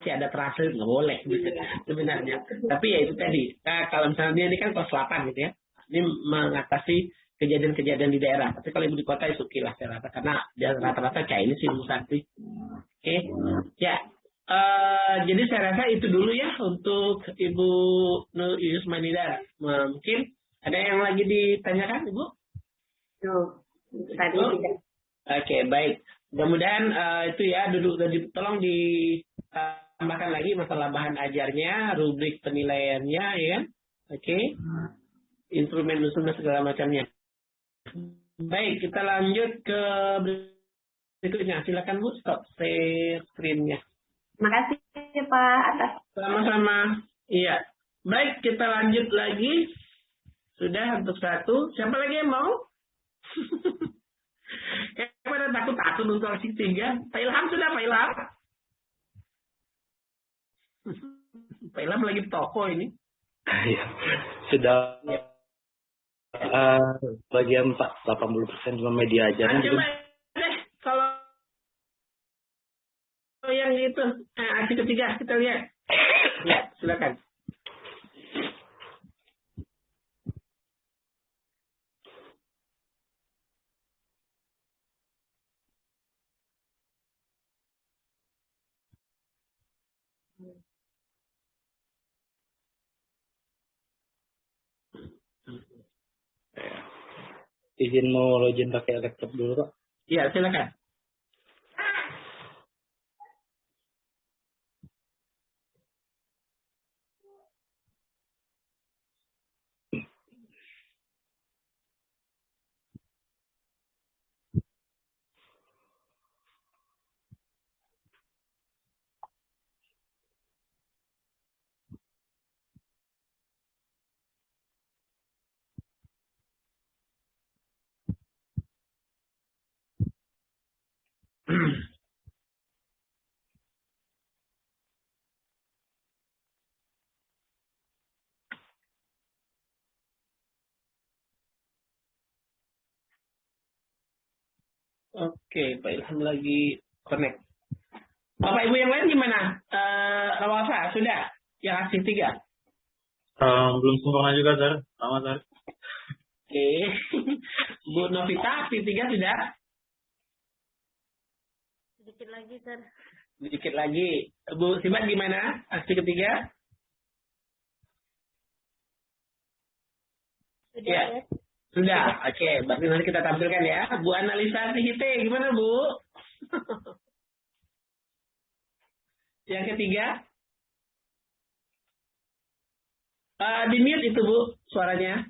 Speaker 1: sih ada translate, nggak boleh gitu, sebenarnya. Tapi ya itu tadi. Nah, kalau misalnya ini kan kelas 8 gitu ya. Ini mengatasi kejadian-kejadian di daerah. Tapi kalau ibu di kota itu kilas saya rasa, karena dia rata-rata kayak ini sih Bu Santi. Oke, ya. Jadi saya rasa itu dulu ya untuk Ibu Nur Yusmanida. Mungkin ada yang lagi ditanyakan Ibu?
Speaker 3: Tadi tidak.
Speaker 1: Oke, baik. Mudah-mudahan itu ya, tolong ditambahkan lagi masalah bahan ajarnya, rubrik penilaiannya, ya kan? Oke. Instrumen usulnya segala macamnya. Baik, kita lanjut ke berikutnya. Silakan Bu, stop share screen-nya.
Speaker 3: Terima kasih Pak atas.
Speaker 1: Sama-sama. Iya. Baik, kita lanjut lagi. Sudah untuk 1. Siapa lagi yang mau? Pada takut untuk aksi 3. Pak Ilham sudah, Pak Ilham? Pak Ilham lagi toko ini.
Speaker 2: Iya, sudah. Bagian 80% cuma media aja.
Speaker 1: Coba deh, kalau yang itu, aksi ketiga kita lihat. Ya, silakan.
Speaker 2: Izin mau login pakai laptop dulu, Pak.
Speaker 1: Iya, silakan. Oke, Pak Ilham lagi connect. Bapak Ibu yang lain gimana? Rawasa, sudah? Yang asing 3?
Speaker 2: Belum sempurna juga, Sir. Sama, Sir.
Speaker 1: Oke. Bu Novita, asing 3 sudah?
Speaker 3: Sedikit lagi, Sir.
Speaker 1: Sedikit lagi. Bu Sibat gimana? Asing 3?
Speaker 3: Sudah,
Speaker 1: Ya.
Speaker 3: ya.
Speaker 1: Sudah, oke. Berarti nanti kita tampilkan ya. Bu Analisa Tihite, gimana Bu? Yang ketiga? Di mute itu Bu, suaranya.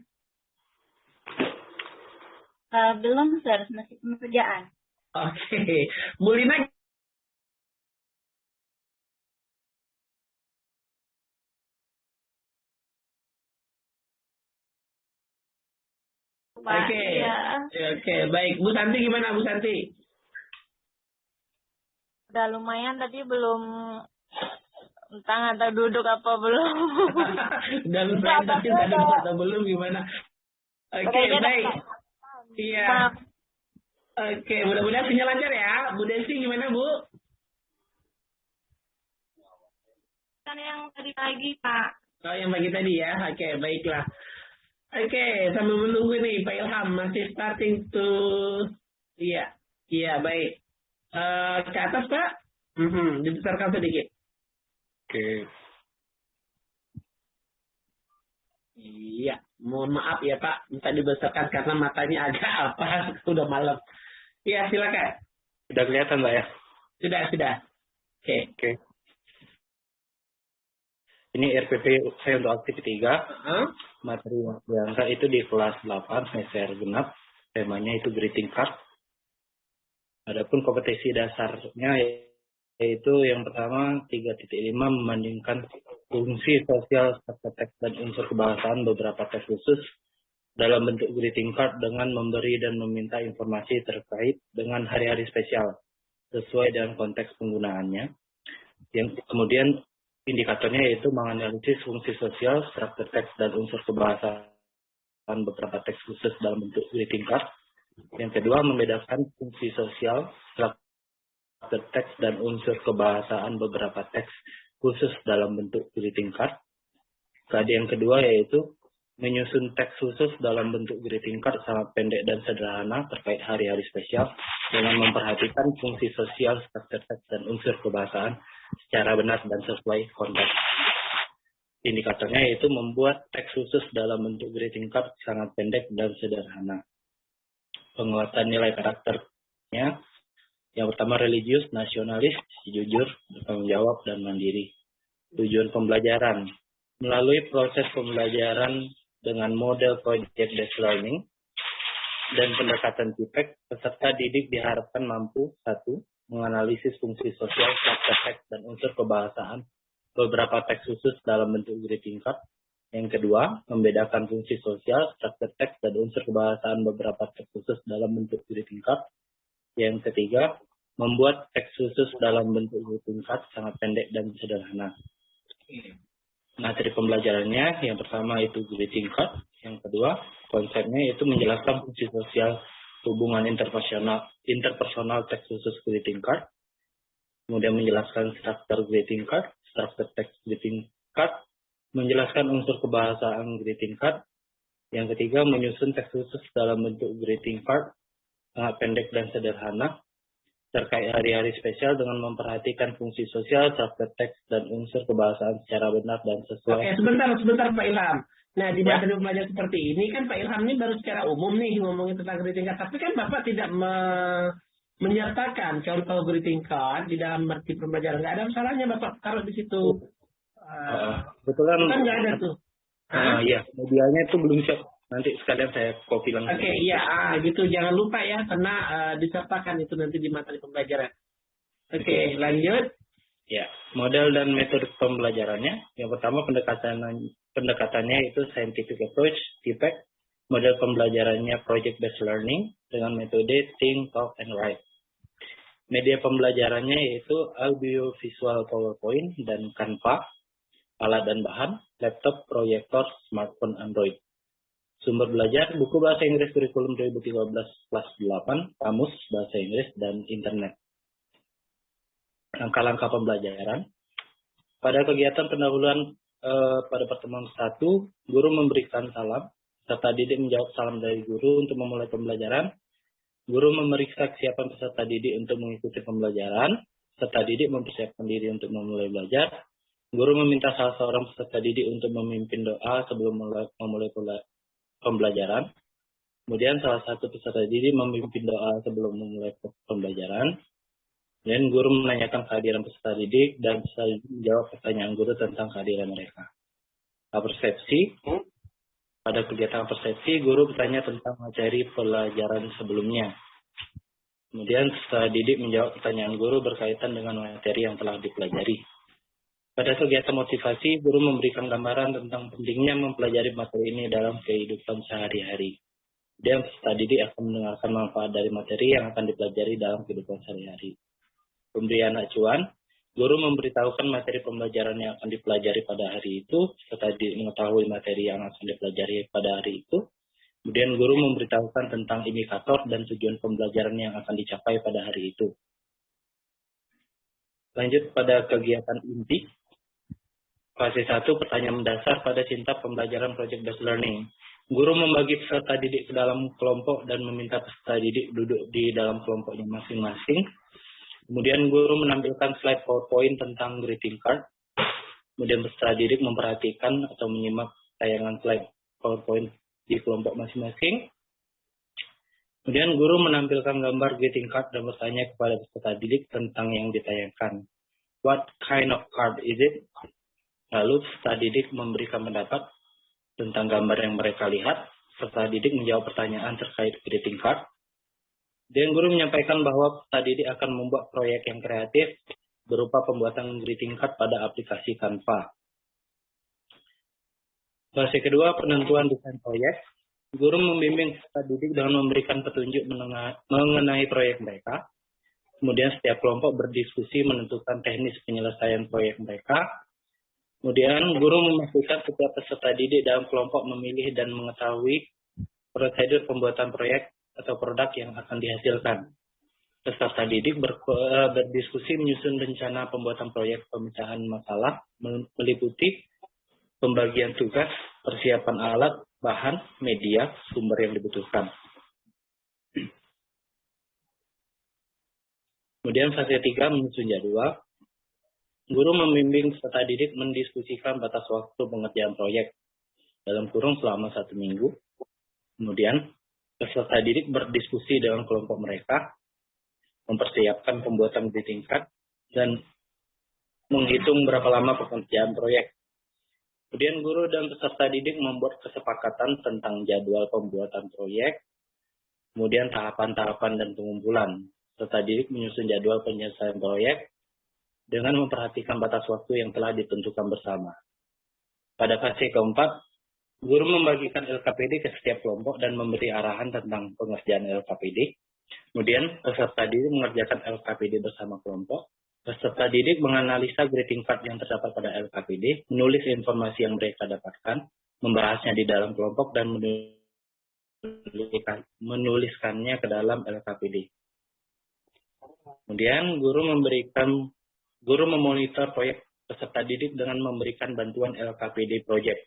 Speaker 3: Belum, Sir. Masih pekerjaan.
Speaker 1: Oke. Bu Lina.
Speaker 3: Pak.
Speaker 1: Oke.
Speaker 3: Iya.
Speaker 1: Oke, baik. Bu Santi gimana Bu Santi?
Speaker 3: Udah lumayan, tadi belum entah atau duduk apa belum.
Speaker 1: Dan lumayan tapi
Speaker 3: Apa-apa,
Speaker 1: ada
Speaker 3: Pak.
Speaker 1: atau belum gimana? Oke,
Speaker 3: Kayaknya
Speaker 1: baik.
Speaker 3: Pak.
Speaker 1: Iya.
Speaker 3: Maaf.
Speaker 1: Oke, mudah-mudahan sinyal lancar ya. Bu Desi gimana Bu?
Speaker 3: Kan yang tadi pagi, Pak.
Speaker 1: Oh, yang pagi tadi ya. Oke, baiklah. Oke, sambil menunggu nih Pak Ilham masih starting to. Iya, iya baik. Ke atas Pak. Dibesarkan sedikit.
Speaker 2: Oke.
Speaker 1: Iya, mohon maaf ya Pak, minta dibesarkan karena matanya agak apa, udah malam. Iya, silakan.
Speaker 2: Sudah kelihatan, Pak, ya?
Speaker 1: Sudah. Oke.
Speaker 2: Oke. Ini RPP saya untuk aktivitas 3. Materi yang itu di kelas 8, semester genap. Temanya itu greeting card. Adapun kompetensi dasarnya yaitu yang pertama 3.5 membandingkan fungsi sosial serta teks dan unsur kebahasaan beberapa teks khusus dalam bentuk greeting card dengan memberi dan meminta informasi terkait dengan hari-hari spesial sesuai dengan konteks penggunaannya. Yang kemudian indikatornya yaitu menganalisis fungsi sosial, struktur teks dan unsur kebahasaan beberapa teks khusus dalam bentuk greeting card. Yang kedua, membedakan fungsi sosial, struktur teks dan unsur kebahasaan beberapa teks khusus dalam bentuk greeting card. Yang kedua yaitu menyusun teks khusus dalam bentuk greeting card sangat pendek dan sederhana terkait hari-hari spesial dengan memperhatikan fungsi sosial, struktur teks dan unsur kebahasaan secara benar dan sesuai konteks. Indikatornya yaitu membuat teks khusus dalam bentuk greeting card sangat pendek dan sederhana. Penguatan nilai karakternya, yang pertama religius, nasionalis, jujur, bertanggung jawab, dan mandiri. Tujuan pembelajaran, melalui proses pembelajaran dengan model project-based learning dan pendekatan TIPEC, peserta didik diharapkan mampu 1. Menganalisis fungsi sosial, struktur teks, dan unsur kebahasaan beberapa teks khusus dalam bentuk greeting card. Yang kedua, membedakan fungsi sosial, struktur teks, dan unsur kebahasaan beberapa teks khusus dalam bentuk greeting card. Yang ketiga, membuat teks khusus dalam bentuk greeting card sangat pendek dan sederhana. Materi pembelajarannya, yang pertama itu greeting card. Yang kedua, konsepnya yaitu menjelaskan fungsi sosial hubungan interpersonal teks khusus greeting card, kemudian menjelaskan struktur greeting card, struktur teks greeting card, menjelaskan unsur kebahasaan greeting card, yang ketiga menyusun teks khusus dalam bentuk greeting card sangat pendek dan sederhana, terkait hari-hari spesial dengan memperhatikan fungsi sosial, subject teks, dan unsur kebahasaan secara benar dan sesuai.
Speaker 1: Oke, sebentar Pak Ilham. Nah, di
Speaker 2: Ya.
Speaker 1: materi pembelajaran seperti ini kan Pak Ilham ini baru secara umum nih ngomongin tentang greeting card, tapi kan Bapak tidak menyertakan contoh greeting card di dalam materi pembelajaran. Nggak ada masalahnya Bapak taruh di situ.
Speaker 2: Kebetulan
Speaker 1: Kan nggak ada tuh.
Speaker 2: iya, medianya itu belum siap. Nanti sekalian saya copy langsung.
Speaker 1: Oke, iya, gitu. Jangan lupa ya, karena disertakan itu nanti di materi pembelajaran. Oke, lanjut.
Speaker 2: Ya, model dan metode pembelajarannya. Yang pertama pendekatannya itu scientific approach, TPACK. Model pembelajarannya project based learning dengan metode think, talk, and write. Media pembelajarannya yaitu audiovisual PowerPoint dan Canva, alat dan bahan, laptop, proyektor, smartphone, Android. Sumber belajar, buku bahasa Inggris kurikulum 2013 kelas 8, kamus bahasa Inggris, dan internet. Langkah-langkah pembelajaran. Pada kegiatan pendahuluan pada pertemuan 1, guru memberikan salam, peserta didik menjawab salam dari guru untuk memulai pembelajaran. Guru memeriksa kesiapan peserta didik untuk mengikuti pembelajaran. Peserta didik mempersiapkan diri untuk memulai belajar. Guru meminta salah seorang peserta didik untuk memimpin doa sebelum memulai pembelajaran. Kemudian salah satu peserta didik memimpin doa sebelum memulai pembelajaran. Dan guru menanyakan kehadiran peserta didik dan peserta didik menjawab pertanyaan guru tentang kehadiran mereka. Persepsi. Pada kegiatan persepsi, guru bertanya tentang materi pelajaran sebelumnya. Kemudian peserta didik menjawab pertanyaan guru berkaitan dengan materi yang telah dipelajari. Pada kegiatan motivasi, guru memberikan gambaran tentang pentingnya mempelajari materi ini dalam kehidupan sehari-hari. Dan peserta didik akan mendengarkan manfaat dari materi yang akan dipelajari dalam kehidupan sehari-hari. Pemberian acuan, guru memberitahukan materi pembelajaran yang akan dipelajari pada hari itu, peserta didik mengetahui materi yang akan dipelajari pada hari itu. Kemudian guru memberitahukan tentang indikator dan tujuan pembelajaran yang akan dicapai pada hari itu. Lanjut pada kegiatan inti. Fase 1, pertanyaan mendasar pada cinta pembelajaran project based learning. Guru membagi peserta didik ke dalam kelompok dan meminta peserta didik duduk di dalam kelompoknya masing-masing. Kemudian guru menampilkan slide PowerPoint tentang greeting card. Kemudian peserta didik memperhatikan atau menyimak tayangan slide PowerPoint di kelompok masing-masing. Kemudian guru menampilkan gambar greeting card dan bertanya kepada peserta didik tentang yang ditayangkan. What kind of card is it? Lalu peserta didik memberikan pendapat tentang gambar yang mereka lihat. Peserta didik menjawab pertanyaan terkait greeting card. Dan guru menyampaikan bahwa peserta didik akan membuat proyek yang kreatif berupa pembuatan greeting card pada aplikasi Canva. Fase kedua, penentuan desain proyek. Guru membimbing peserta didik dengan memberikan petunjuk mengenai proyek mereka. Kemudian setiap kelompok berdiskusi menentukan teknis penyelesaian proyek mereka. Kemudian guru memastikan setiap peserta didik dalam kelompok memilih dan mengetahui prosedur pembuatan proyek atau produk yang akan dihasilkan. Peserta didik berdiskusi menyusun rencana pembuatan proyek pemecahan masalah, meliputi pembagian tugas, persiapan alat, bahan, media, sumber yang dibutuhkan. Kemudian fase 3 menyusun jadwal. Guru membimbing peserta didik mendiskusikan batas waktu pengerjaan proyek dalam kurung selama 1 minggu. Kemudian peserta didik berdiskusi dengan kelompok mereka, mempersiapkan pembuatan greeting card, dan menghitung berapa lama pengerjaan proyek. Kemudian guru dan peserta didik membuat kesepakatan tentang jadwal pembuatan proyek, kemudian tahapan-tahapan dan pengumpulan. Peserta didik menyusun jadwal penyelesaian proyek dengan memperhatikan batas waktu yang telah ditentukan bersama. Pada fase keempat, guru membagikan LKPD ke setiap kelompok dan memberi arahan tentang pengerjaan LKPD. Kemudian peserta didik mengerjakan LKPD bersama kelompok. Peserta didik menganalisa greeting card yang terdapat pada LKPD, menulis informasi yang mereka dapatkan, membahasnya di dalam kelompok, dan menuliskannya ke dalam LKPD. Kemudian guru memonitor proyek peserta didik dengan memberikan bantuan LKPD project.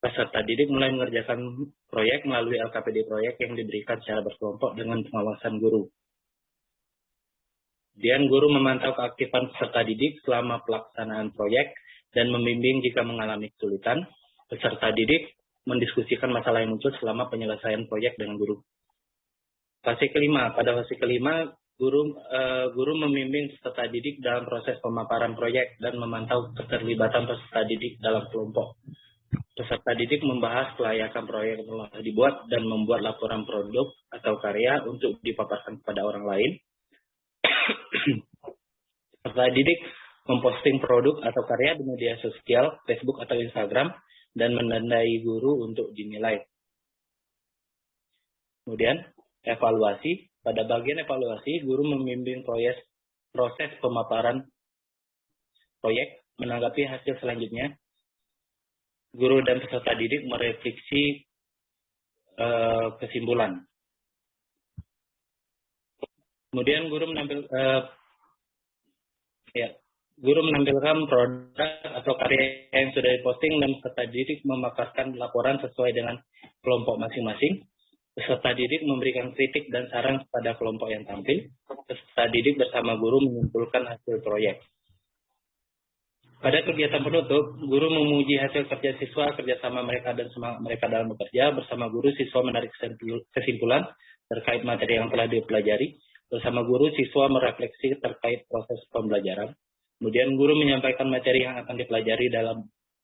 Speaker 2: Peserta didik mulai mengerjakan proyek melalui LKPD proyek yang diberikan secara berkelompok dengan pengawasan guru. Kemudian guru memantau keaktifan peserta didik selama pelaksanaan proyek dan membimbing jika mengalami kesulitan. Peserta didik mendiskusikan masalah yang muncul selama penyelesaian proyek dengan guru. Fase kelima, pada fase kelima guru membimbing peserta didik dalam proses pemaparan proyek dan memantau keterlibatan peserta didik dalam kelompok. Peserta didik membahas kelayakan proyek yang telah dibuat dan membuat laporan produk atau karya untuk dipaparkan kepada orang lain. Peserta didik memposting produk atau karya di media sosial, Facebook atau Instagram, dan menandai guru untuk dinilai. Kemudian, evaluasi. Pada bagian evaluasi, guru membimbing proses pemaparan proyek. Menanggapi hasil selanjutnya, guru dan peserta didik merefleksi kesimpulan. Kemudian guru menampilkan produk atau karya yang sudah diposting dan peserta didik memaparkan laporan sesuai dengan kelompok masing-masing. Peserta didik memberikan kritik dan saran kepada kelompok yang tampil. Peserta didik bersama guru mengumpulkan hasil proyek. Pada kegiatan penutup, guru memuji hasil kerja siswa, kerjasama mereka dan semangat mereka dalam bekerja. Bersama guru, siswa menarik kesimpulan terkait materi yang telah dipelajari. Bersama guru, siswa merefleksi terkait proses pembelajaran. Kemudian guru menyampaikan materi yang akan dipelajari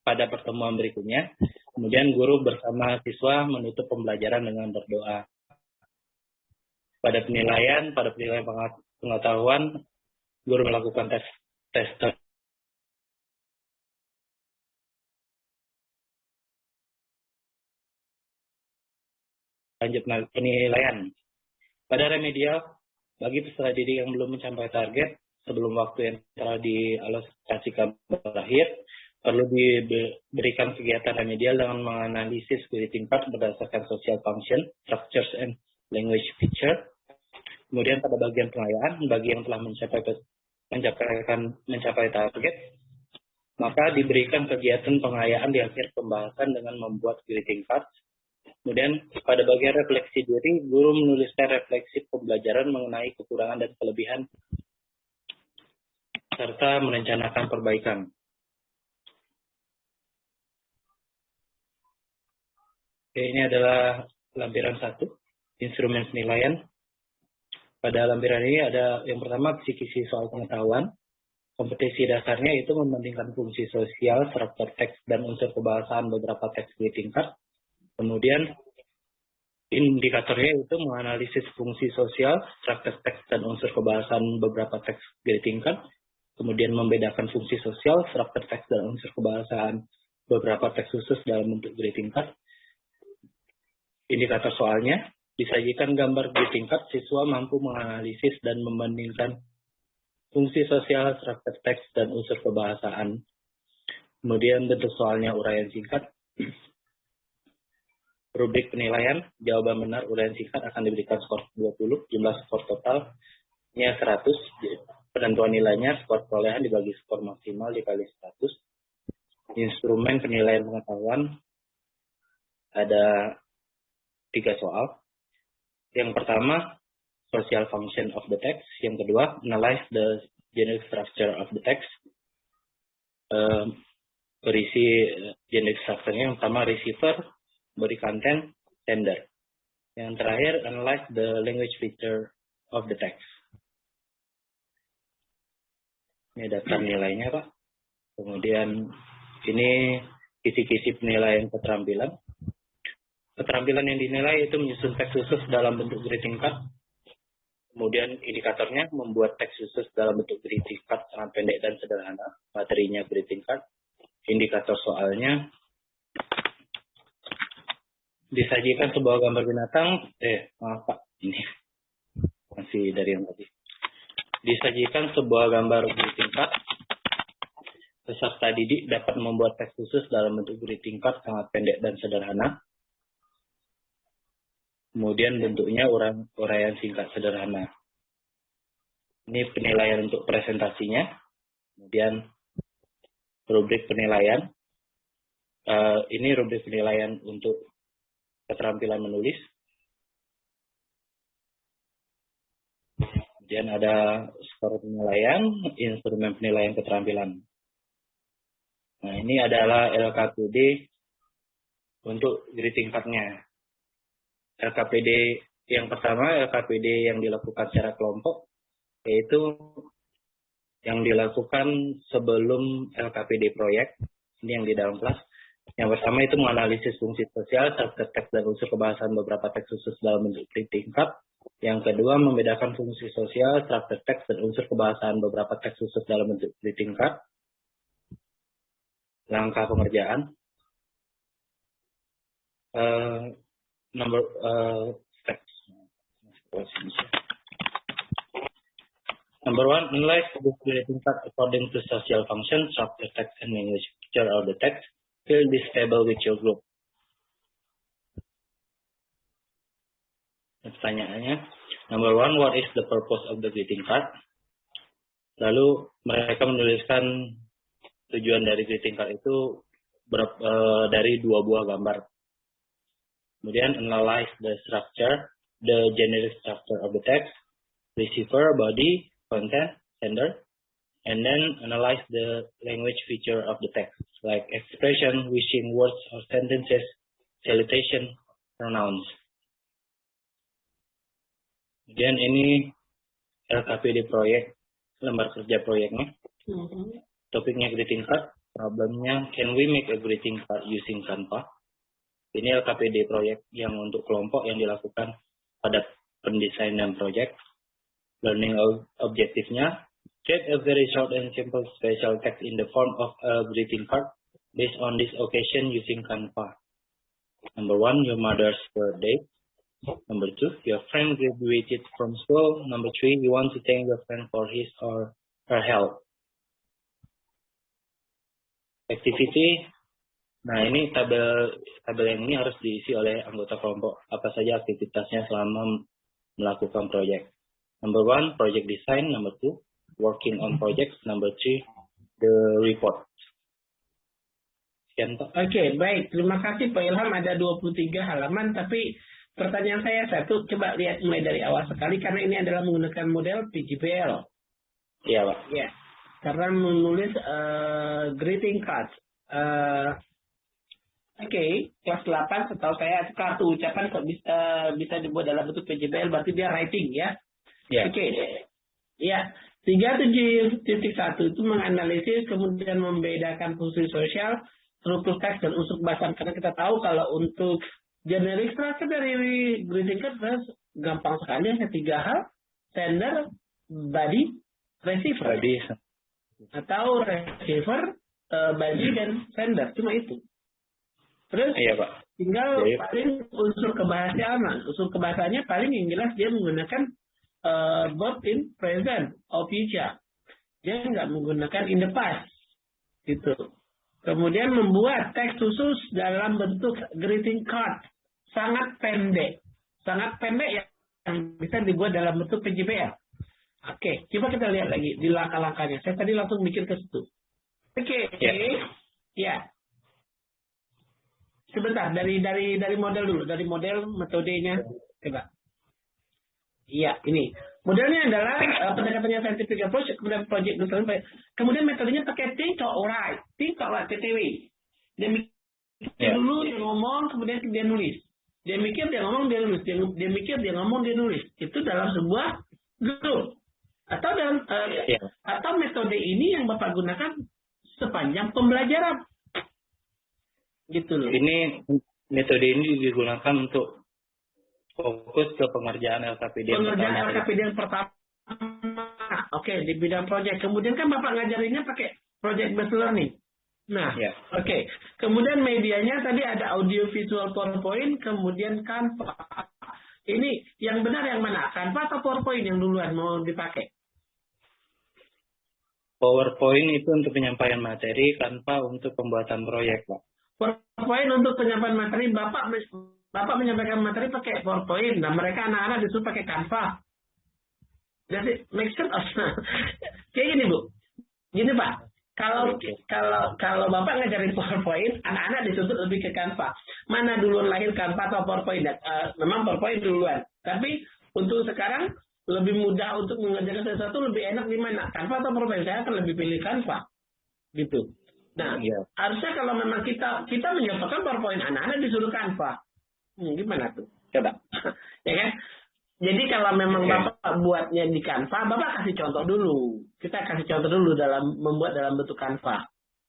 Speaker 2: pada pertemuan berikutnya. Kemudian guru bersama siswa menutup pembelajaran dengan berdoa. Pada penilaian pengetahuan, guru melakukan tes lanjut penilaian. Pada remedial, bagi peserta didik yang belum mencapai target sebelum waktu yang telah dialokasikan berakhir, perlu diberikan kegiatan remedial dengan menganalisis greeting card berdasarkan social function, structures, and language feature. Kemudian pada bagian pengayaan, bagi yang telah mencapai target, maka diberikan kegiatan pengayaan di akhir pembahasan dengan membuat greeting card. Kemudian pada bagian refleksi diri, guru menuliskan refleksi pembelajaran mengenai kekurangan dan kelebihan, serta merencanakan perbaikan. Ini adalah lampiran 1, instrumen penilaian. Pada lampiran ini ada yang pertama kisi-kisi soal pengetahuan. Kompetensi dasarnya itu membandingkan fungsi sosial, struktur teks, dan unsur kebahasaan beberapa teks greeting card. Kemudian indikatornya itu menganalisis fungsi sosial, struktur teks, dan unsur kebahasaan beberapa teks greeting card. Kemudian membedakan fungsi sosial, struktur teks, dan unsur kebahasaan beberapa teks khusus dalam bentuk greeting card. Indikator soalnya, disajikan gambar greeting card, siswa mampu menganalisis dan membandingkan fungsi sosial, struktur teks, dan unsur kebahasaan. Kemudian bentuk soalnya uraian singkat. Rubrik penilaian, jawaban benar uraian singkat akan diberikan skor 20, jumlah skor totalnya 100, penentuan nilainya skor perolehan dibagi skor maksimal dikali 100. Instrumen penilaian pengetahuan ada 3 soal. Yang pertama, social function of the text. Yang kedua, analyze the generic structure of the text. Berisi generic structure-nya yang pertama receiver, body content, sender. Yang terakhir, analyze the language feature of the text. Ini daftar nilainya, Pak. Kemudian ini kisi-kisi penilaian keterampilan. Keterampilan yang dinilai itu menyusun teks khusus dalam bentuk greeting card. Kemudian indikatornya membuat teks khusus dalam bentuk greeting card sangat pendek dan sederhana. Materinya greeting card. Indikator soalnya disajikan sebuah gambar binatang. Maaf Pak, ini masih dari yang tadi. Disajikan sebuah gambar greeting card. Peserta didik dapat membuat teks khusus dalam bentuk greeting card sangat pendek dan sederhana. Kemudian bentuknya uraian singkat sederhana. Ini penilaian untuk presentasinya. Kemudian rubrik penilaian. Ini rubrik penilaian untuk keterampilan menulis. Kemudian ada skor penilaian, instrumen penilaian keterampilan. Nah, ini adalah LKPD untuk greeting card-nya. LKPD yang pertama, LKPD yang dilakukan secara kelompok, yaitu yang dilakukan sebelum LKPD proyek. Ini yang di dalam kelas. Yang pertama itu menganalisis fungsi sosial, struktur teks dan unsur kebahasaan beberapa teks khusus dalam bentuk greeting card. Yang kedua, membedakan fungsi sosial, struktur teks dan unsur kebahasaan beberapa teks khusus dalam bentuk greeting card. Langkah pengerjaan. Steps. Number one, analyze the greeting card according to social function, structure text, and language feature of the text. Fill this table with your group. Pertanyaannya, number one, what is the purpose of the greeting card? Lalu mereka menuliskan tujuan dari greeting card itu dari 2 buah gambar. Kemudian analyze the structure, the generic structure of the text, receiver, body, content, sender, and then analyze the language feature of the text, like expression, wishing, words or sentences, salutation, pronouns. Kemudian ini LKPD proyek, lembar kerja proyeknya. Topiknya greeting card, problemnya can we make a greeting card using Canva? Ini LKPD proyek yang untuk kelompok yang dilakukan pada pendesainan proyek. Learning objektifnya, create a very short and simple special text in the form of a greeting card based on this occasion using Canva. Number one, your mother's birthday. Number two, your friend graduated from school. Number three, you want to thank your friend for his or her help. Activity. Nah, ini tabel yang ini harus diisi oleh anggota kelompok. Apa saja aktivitasnya selama melakukan proyek. Number one, project design. Number two, working on projects. Number three, the report. Sekian, Pak.
Speaker 1: Oke, baik. Terima kasih Pak Ilham. Ada 23 halaman, tapi pertanyaan saya satu, coba lihat mulai dari awal sekali, karena ini adalah menggunakan model PGPL.
Speaker 2: Iya, Pak.
Speaker 1: Ya, karena menulis greeting cards. Oke, kelas 8 setahu saya kartu ucapan kok bisa dibuat dalam bentuk PGPL, berarti dia writing ya.
Speaker 2: Yeah.
Speaker 1: Oke, ya. 37.1 itu menganalisis kemudian membedakan fungsi sosial, struktur teks dan unsur kebahasaan. Karena kita tahu kalau untuk generic structure dari greeting card gampang sekali, hanya 3 hal: sender, body, receiver. Atau receiver, body dan sender, cuma itu. Terus
Speaker 2: iya, Pak.
Speaker 1: tinggal paling unsur kebahasaan. Unsur kebahasaannya paling yang jelas dia menggunakan verb in present or future. Dia nggak menggunakan in the past. Gitu. Kemudian membuat teks khusus dalam bentuk greeting card. Sangat pendek. Sangat pendek yang bisa dibuat dalam bentuk PGPL. Oke, coba kita lihat lagi di langkah-langkahnya. Saya tadi langsung mikir ke situ. Oke. Ya. Sebentar, dari model dulu, dari model metodenya. Coba. Iya, ini. Modelnya adalah pendekatannya scientific approach, kemudian project design, kemudian metodenya pakai think or write. Think or write, TTW. Dia mikir dulu, dia ngomong, kemudian dia nulis. Dia mikir, dia ngomong, dia nulis. Dia mikir, dia ngomong, dia nulis. Itu dalam sebuah grup. Atau atau metode ini yang Bapak gunakan sepanjang pembelajaran. Gitu loh.
Speaker 2: Ini metode ini digunakan untuk fokus ke pengerjaan LKPD yang
Speaker 1: pertama. Oke, di bidang proyek. Kemudian kan Bapak ngajarinnya pakai project based learning. Nah, oke. Kemudian medianya tadi ada audio visual PowerPoint, kemudian Canva. Ini yang benar yang mana? Canva atau PowerPoint yang duluan mau dipakai?
Speaker 2: PowerPoint itu untuk penyampaian materi, Canva untuk pembuatan proyek, Pak.
Speaker 1: PowerPoint untuk penyampaian materi, Bapak menyampaikan materi pakai PowerPoint, dan mereka anak-anak disuruh pakai Canva. Jadi make sense. Kayak gini, Bu. Gini, Pak. Kalau Bapak ngajarin PowerPoint, anak-anak disuruh lebih ke Canva. Mana duluan lahir Canva atau PowerPoint? Memang PowerPoint duluan. Tapi untuk sekarang lebih mudah untuk mengerjakan sesuatu, lebih enak di mana? Canva atau PowerPoint? Saya akan lebih pilih Canva. Gitu. Nah, harusnya kalau memang kita mencontohkan PowerPoint, anak-anak disuruh Canva. Gimana tuh? Coba. Ya kan? Jadi kalau memang Bapak buatnya di Canva, Bapak kasih contoh dulu. Kita kasih contoh dulu dalam membuat dalam bentuk Canva.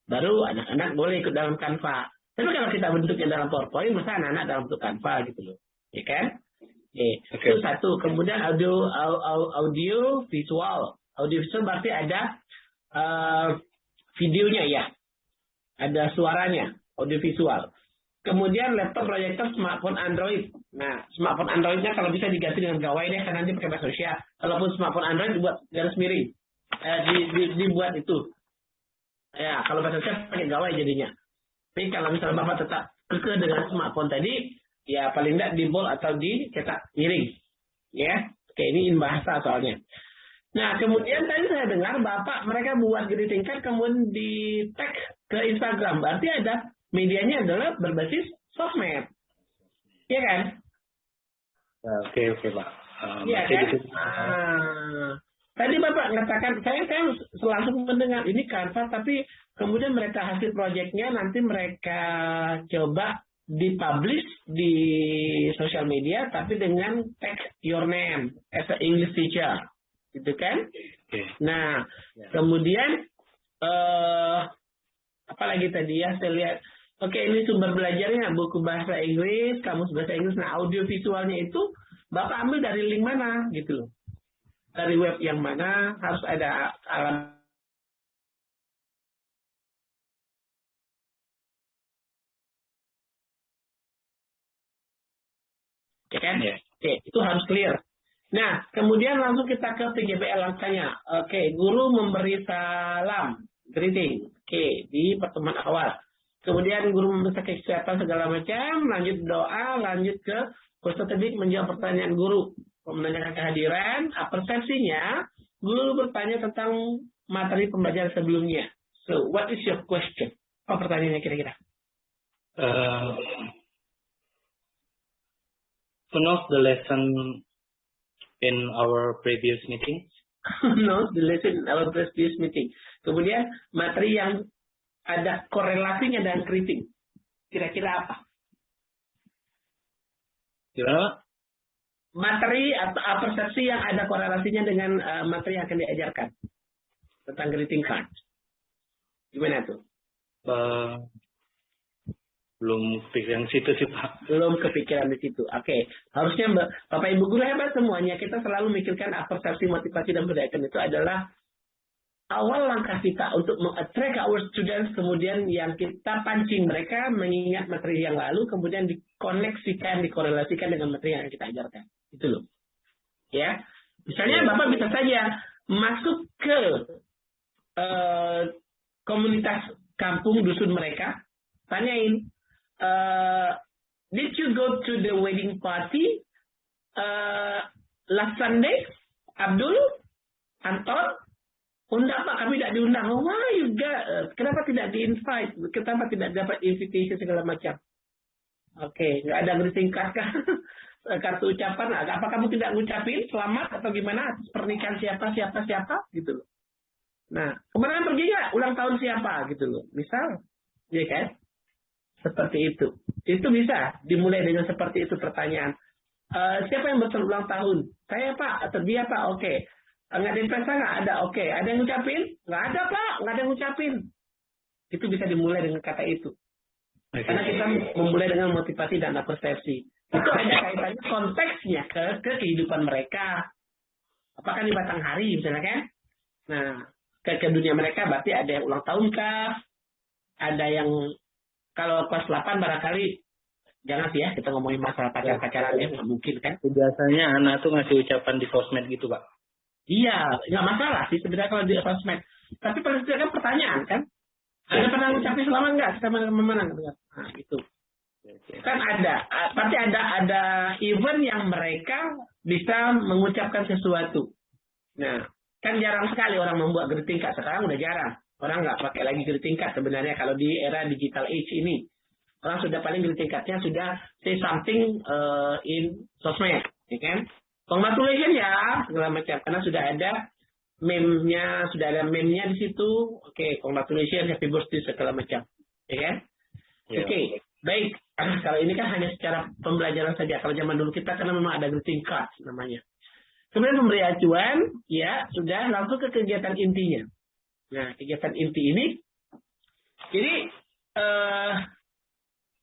Speaker 1: Baru anak-anak boleh ikut dalam Canva. Tapi kalau kita bentuknya dalam PowerPoint, masa anak-anak dalam bentuk Canva gitu loh. Ya kan? Itu satu. Kemudian audio visual. Audio visual berarti ada videonya ya. Ada suaranya, audio visual. Kemudian laptop, proyektor, smartphone Android. Nah, smartphone Androidnya kalau bisa diganti dengan gawai deh, karena nanti pakai bahasa Indonesia. Kalaupun smartphone Android dibuat garis miring, dibuat itu. Ya, kalau bahasa Indonesia pakai gawai jadinya. Tapi kalau misalnya Bapak tetap kekeh dengan smartphone tadi, ya paling tidak di bold atau dicetak miring. Ya, oke, ini bahasa soalnya. Nah, kemudian tadi saya dengar Bapak mereka buat greeting card kemudian di tag ke Instagram. Berarti ada medianya adalah berbasis sosmed. Iya kan?
Speaker 2: Oke, Pak.
Speaker 1: Iya kan? Tadi Bapak mengatakan, saya langsung mendengar ini Canva, tapi kemudian mereka hasil proyeknya nanti mereka coba dipublish di sosial media, tapi dengan tag your name as an English teacher. Gitu kan? Nah, kemudian apa lagi tadi ya, saya lihat. Oke, ini sumber belajarnya, buku bahasa Inggris, kamus bahasa Inggris. Nah, audio visualnya itu Bapak ambil dari link mana gitu loh. Dari web yang mana, harus ada alamat. Ya kan? Oke, itu harus clear. Nah, kemudian langsung kita ke PGBL langkahnya. Oke, guru memberi salam, greeting. Oke, di pertemuan awal. Kemudian guru memeriksa kesehatan segala macam, lanjut doa, lanjut ke peserta didik menjawab pertanyaan guru, menanyakan kehadiran, persepsinya, guru bertanya tentang materi pembelajaran sebelumnya. So, what is your question? Apa pertanyaannya kira-kira?
Speaker 2: To know the lesson in our previous meeting.
Speaker 1: No, the lesson in our previous meeting. Kemudian materi yang ada korelasinya dengan greeting. Kira-kira apa?
Speaker 2: Kira-kira?
Speaker 1: Materi atau persepsi yang ada korelasinya dengan materi yang akan diajarkan tentang greeting card. Gimana tuh?
Speaker 2: Belum kepikiran situ sih Pak.
Speaker 1: Belum kepikiran di situ. Oke. Harusnya Bapak Ibu guru hebat semuanya. Kita selalu mikirkan persepsi, motivasi, dan berdayakan itu adalah awal langkah kita untuk meng-attract our students, kemudian yang kita pancing mereka mengingat materi yang lalu, kemudian dikoneksikan, dikorelasikan dengan materi yang kita ajarkan. Itu loh. Ya. Misalnya Bapak bisa saja masuk ke komunitas kampung dusun mereka, tanyain, did you go to the wedding party last Sunday, Abdul, Anton? Enggak Pak, kami tidak diundang. Why you kenapa tidak di-invite? Kenapa tidak dapat invitation segala macam? Oke, nggak ada greeting card kah? Kartu ucapan, apa kamu tidak ngucapin selamat atau gimana? Pernikahan siapa gitu loh. Nah, kemana pergi nggak? Ulang tahun siapa gitu loh. Misal, ya kan? Seperti itu. Itu bisa dimulai dengan seperti itu pertanyaan. Siapa yang berulang tahun? Saya Pak, atau dia Pak? Oke. Nggak ada yang pesta nggak? Ada, oke. Ada yang ngucapin? Nggak ada Pak, nggak ada yang ngucapin. Itu bisa dimulai dengan kata itu. Karena kita memulai dengan motivasi dan persepsi. Itu ada kaitannya konteksnya ke kehidupan mereka. Apakah di batang hari misalnya kan? Nah, ke dunia mereka berarti ada yang ulang tahun kah? Ada yang kalau kelas 8 barangkali jangan sih ya kita ngomongin masalah pacaran-pacaran ya, nggak mungkin kan?
Speaker 2: Biasanya anak tuh ngasih ucapan di sosmed gitu Pak.
Speaker 1: Iya, nggak masalah sih sebenarnya kalau di sosmed. Tapi paling tidak kan pertanyaan kan? Ada pernah ngucapin selamat nggak? Kita mana? Nah, itu. Kan ada, pasti ada event yang mereka bisa mengucapkan sesuatu. Nah, kan jarang sekali orang membuat greeting card. Sekarang udah jarang. Orang nggak pakai lagi greeting card sebenarnya kalau di era digital age ini. Orang sudah paling greeting cardnya sudah say something in sosmed, ya kan? Congratulations ya, segala macam. Karena sudah ada meme-nya di situ. Oke, congratulations, happy birthday, segala macam. Ya kan?
Speaker 2: Ya.
Speaker 1: Oke, baik. Kalau ini kan hanya secara pembelajaran saja. Kalau zaman dulu kita karena memang ada greeting card namanya. Kemudian memberi acuan, ya sudah langsung ke kegiatan intinya. Nah, kegiatan inti ini, jadi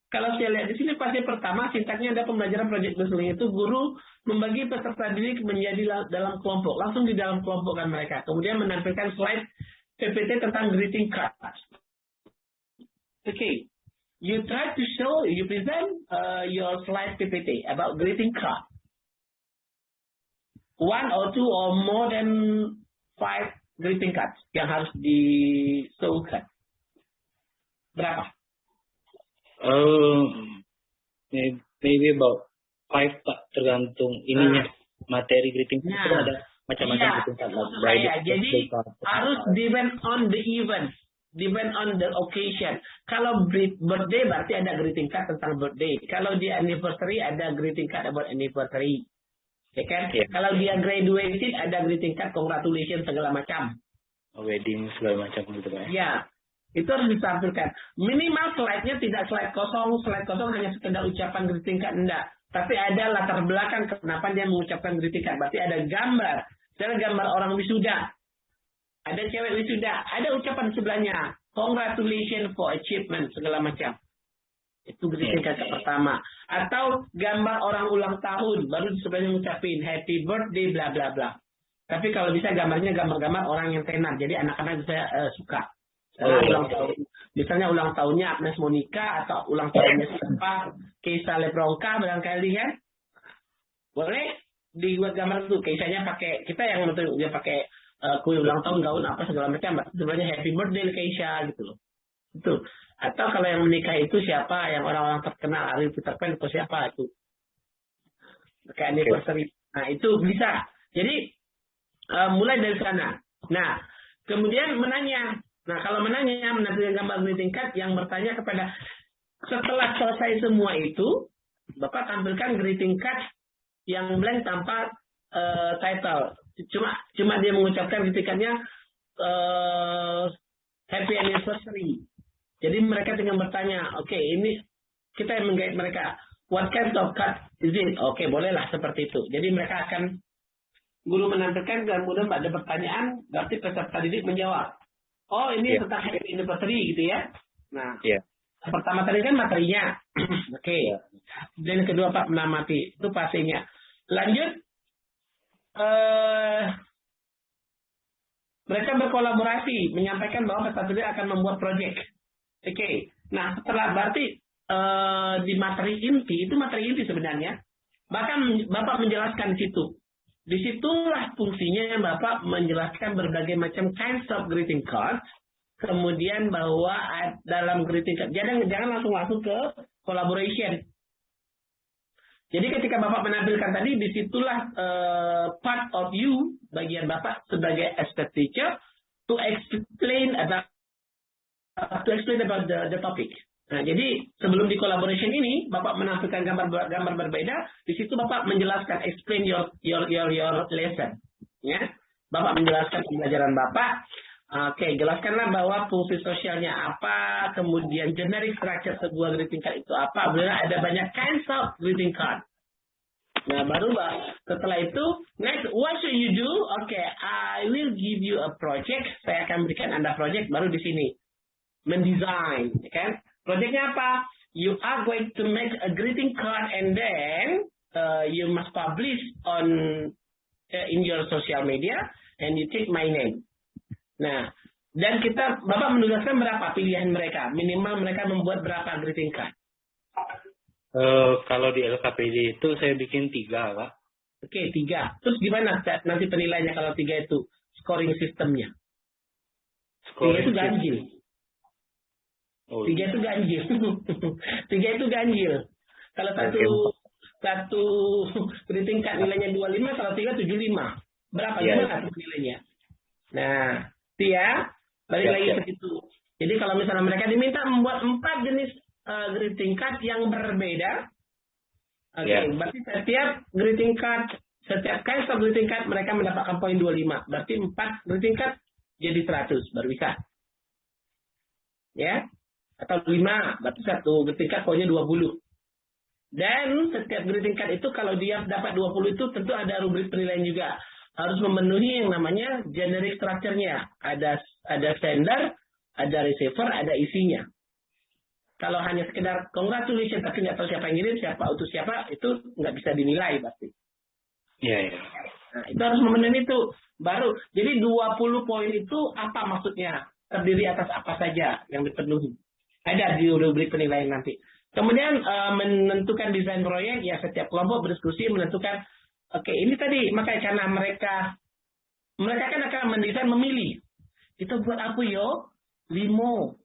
Speaker 1: kalau saya lihat di sini fase pertama sintaknya ada pembelajaran project based itu guru membagi peserta didik menjadi dalam kelompok, langsung di dalam kelompok kan mereka. Kemudian menampilkan slide PPT tentang greeting cards. Okay, you present your slide PPT about greeting card. 1 or 2 or more than 5 greeting cards yang harus disoukan. Berapa?
Speaker 2: Maybe about 5 Pak, tergantung ininya materi greeting card itu ada macam-macam greeting card.
Speaker 1: Jadi harus depend on the event, depend on the occasion. Kalau birthday berarti ada greeting card tentang birthday. Kalau dia anniversary ada greeting card about anniversary. Ya kan? Yeah. Kalau dia graduated ada greeting card congratulations segala macam.
Speaker 2: Wedding segala macam gitu Pak.
Speaker 1: Ya. Itu harus ditampilkan. Minimal slide-nya tidak slide kosong hanya sekedar ucapan greeting card, enggak. Tapi ada latar belakang kenapa dia mengucapkan greeting card. Berarti ada gambar. Misalnya gambar orang wisuda. Ada cewek wisuda. Ada ucapan sebelahnya. Congratulations for achievement segala macam. Itu greeting card pertama. Atau gambar orang ulang tahun. Baru sebelahnya ngucapin happy birthday bla bla bla. Tapi kalau bisa gambarnya gambar-gambar orang yang tenar. Jadi anak-anak bisa suka. Ulang tahun. Misalnya ulang tahunnya Agnes Monica atau ulang tahunnya siapa? Keisa Lebronka barangkali kan? Boleh dibuat gambar itu. Keisanya pakai, kita yang nonton dia pakai kue ulang tahun, gaun apa segala macam. Sebenarnya happy birthday Keisha gitu loh. Itu. Atau kalau yang menikah itu siapa? Yang orang-orang terkenal, Ariel Peter Pan atau siapa itu? Kayak anniversary. Nah itu bisa. Jadi mulai dari sana. Nah kemudian menanya. Nah, kalau menanya, menampilkan gambar greeting card yang bertanya kepada, setelah selesai semua itu, Bapak tampilkan greeting card yang blank tanpa title. Cuma dia mengucapkan greeting card-nya happy anniversary. Jadi mereka tinggal bertanya, oke, ini kita yang menggait mereka, what kind of card is it? Oke, bolehlah seperti itu. Jadi mereka akan, guru menampilkan dan kemudian ada pertanyaan, berarti peserta didik menjawab. Oh, ini tentang happy anniversary gitu ya. Nah, pertama tadi kan materinya. Oke. Dan yang kedua Pak menamati. Itu fasenya. Lanjut. Mereka berkolaborasi. Menyampaikan bahwa peserta didik akan membuat proyek. Oke. Nah, setelah berarti di materi inti, itu materi inti sebenarnya. Bahkan Bapak menjelaskan di situ. Disitulah fungsinya Bapak menjelaskan berbagai macam kinds of greeting cards. Kemudian bahwa dalam greeting card, jangan langsung ke collaboration. Jadi ketika Bapak menampilkan tadi, disitulah part of you, bagian Bapak sebagai expert teacher, to explain about the topic. Nah, jadi sebelum di collaboration ini, Bapak menampilkan gambar berbeda. Di situ Bapak menjelaskan, explain your lesson. Ya, Bapak menjelaskan pembelajaran Bapak. Oke, jelaskanlah bahwa fungsi sosialnya apa, kemudian generic structure sebuah greeting card itu apa. Benar ada banyak kinds of greeting card. Nah, baru setelah itu, next, what should you do? Oke, I will give you a project. Saya akan berikan Anda project baru di sini. Mendesain, kan? Projectnya apa? You are going to make a greeting card and then you must publish on in your social media and you take my name. Nah, dan Bapak menugaskan berapa pilihan mereka? Minimal mereka membuat berapa greeting card?
Speaker 2: Kalau di LKPD itu saya bikin 3, Pak.
Speaker 1: Oke, 3. Terus gimana nanti penilaiannya kalau 3 itu? Scoring sistemnya. 3 itu ganjil. 3 itu ganjil. 3 itu ganjil. Kalau satu greeting card nilainya 25, kalau 3 75. Berapa gimana nilainya? Nah, balik lagi ke situ. Jadi kalau misalnya mereka diminta membuat 4 jenis greeting card yang berbeda, berarti setiap greeting card Setiap kali stop greeting card mereka mendapatkan poin 25. Berarti 4 greeting card jadi 100 baru bisa. Ya. Atau 5, berarti 1 greeting card poinnya 20. Dan setiap greeting card itu kalau dia dapat 20 itu tentu ada rubrik penilaian juga. Harus memenuhi yang namanya generic structure-nya. Ada sender, ada receiver, ada isinya. Kalau hanya sekedar congratulations tapi nggak tahu siapa yang ngirim, siapa utus siapa, itu nggak bisa dinilai pasti.
Speaker 2: Iya.
Speaker 1: Nah, itu harus memenuhi itu. Baru. Jadi 20 poin itu apa maksudnya? Terdiri atas apa saja yang dipenuhi. Ada di rubrik penilaian nanti. Kemudian menentukan desain proyek, ya setiap kelompok berdiskusi menentukan, oke, ini tadi, makanya karena mereka kan akan mendesain memilih. Kita buat apa yo? 5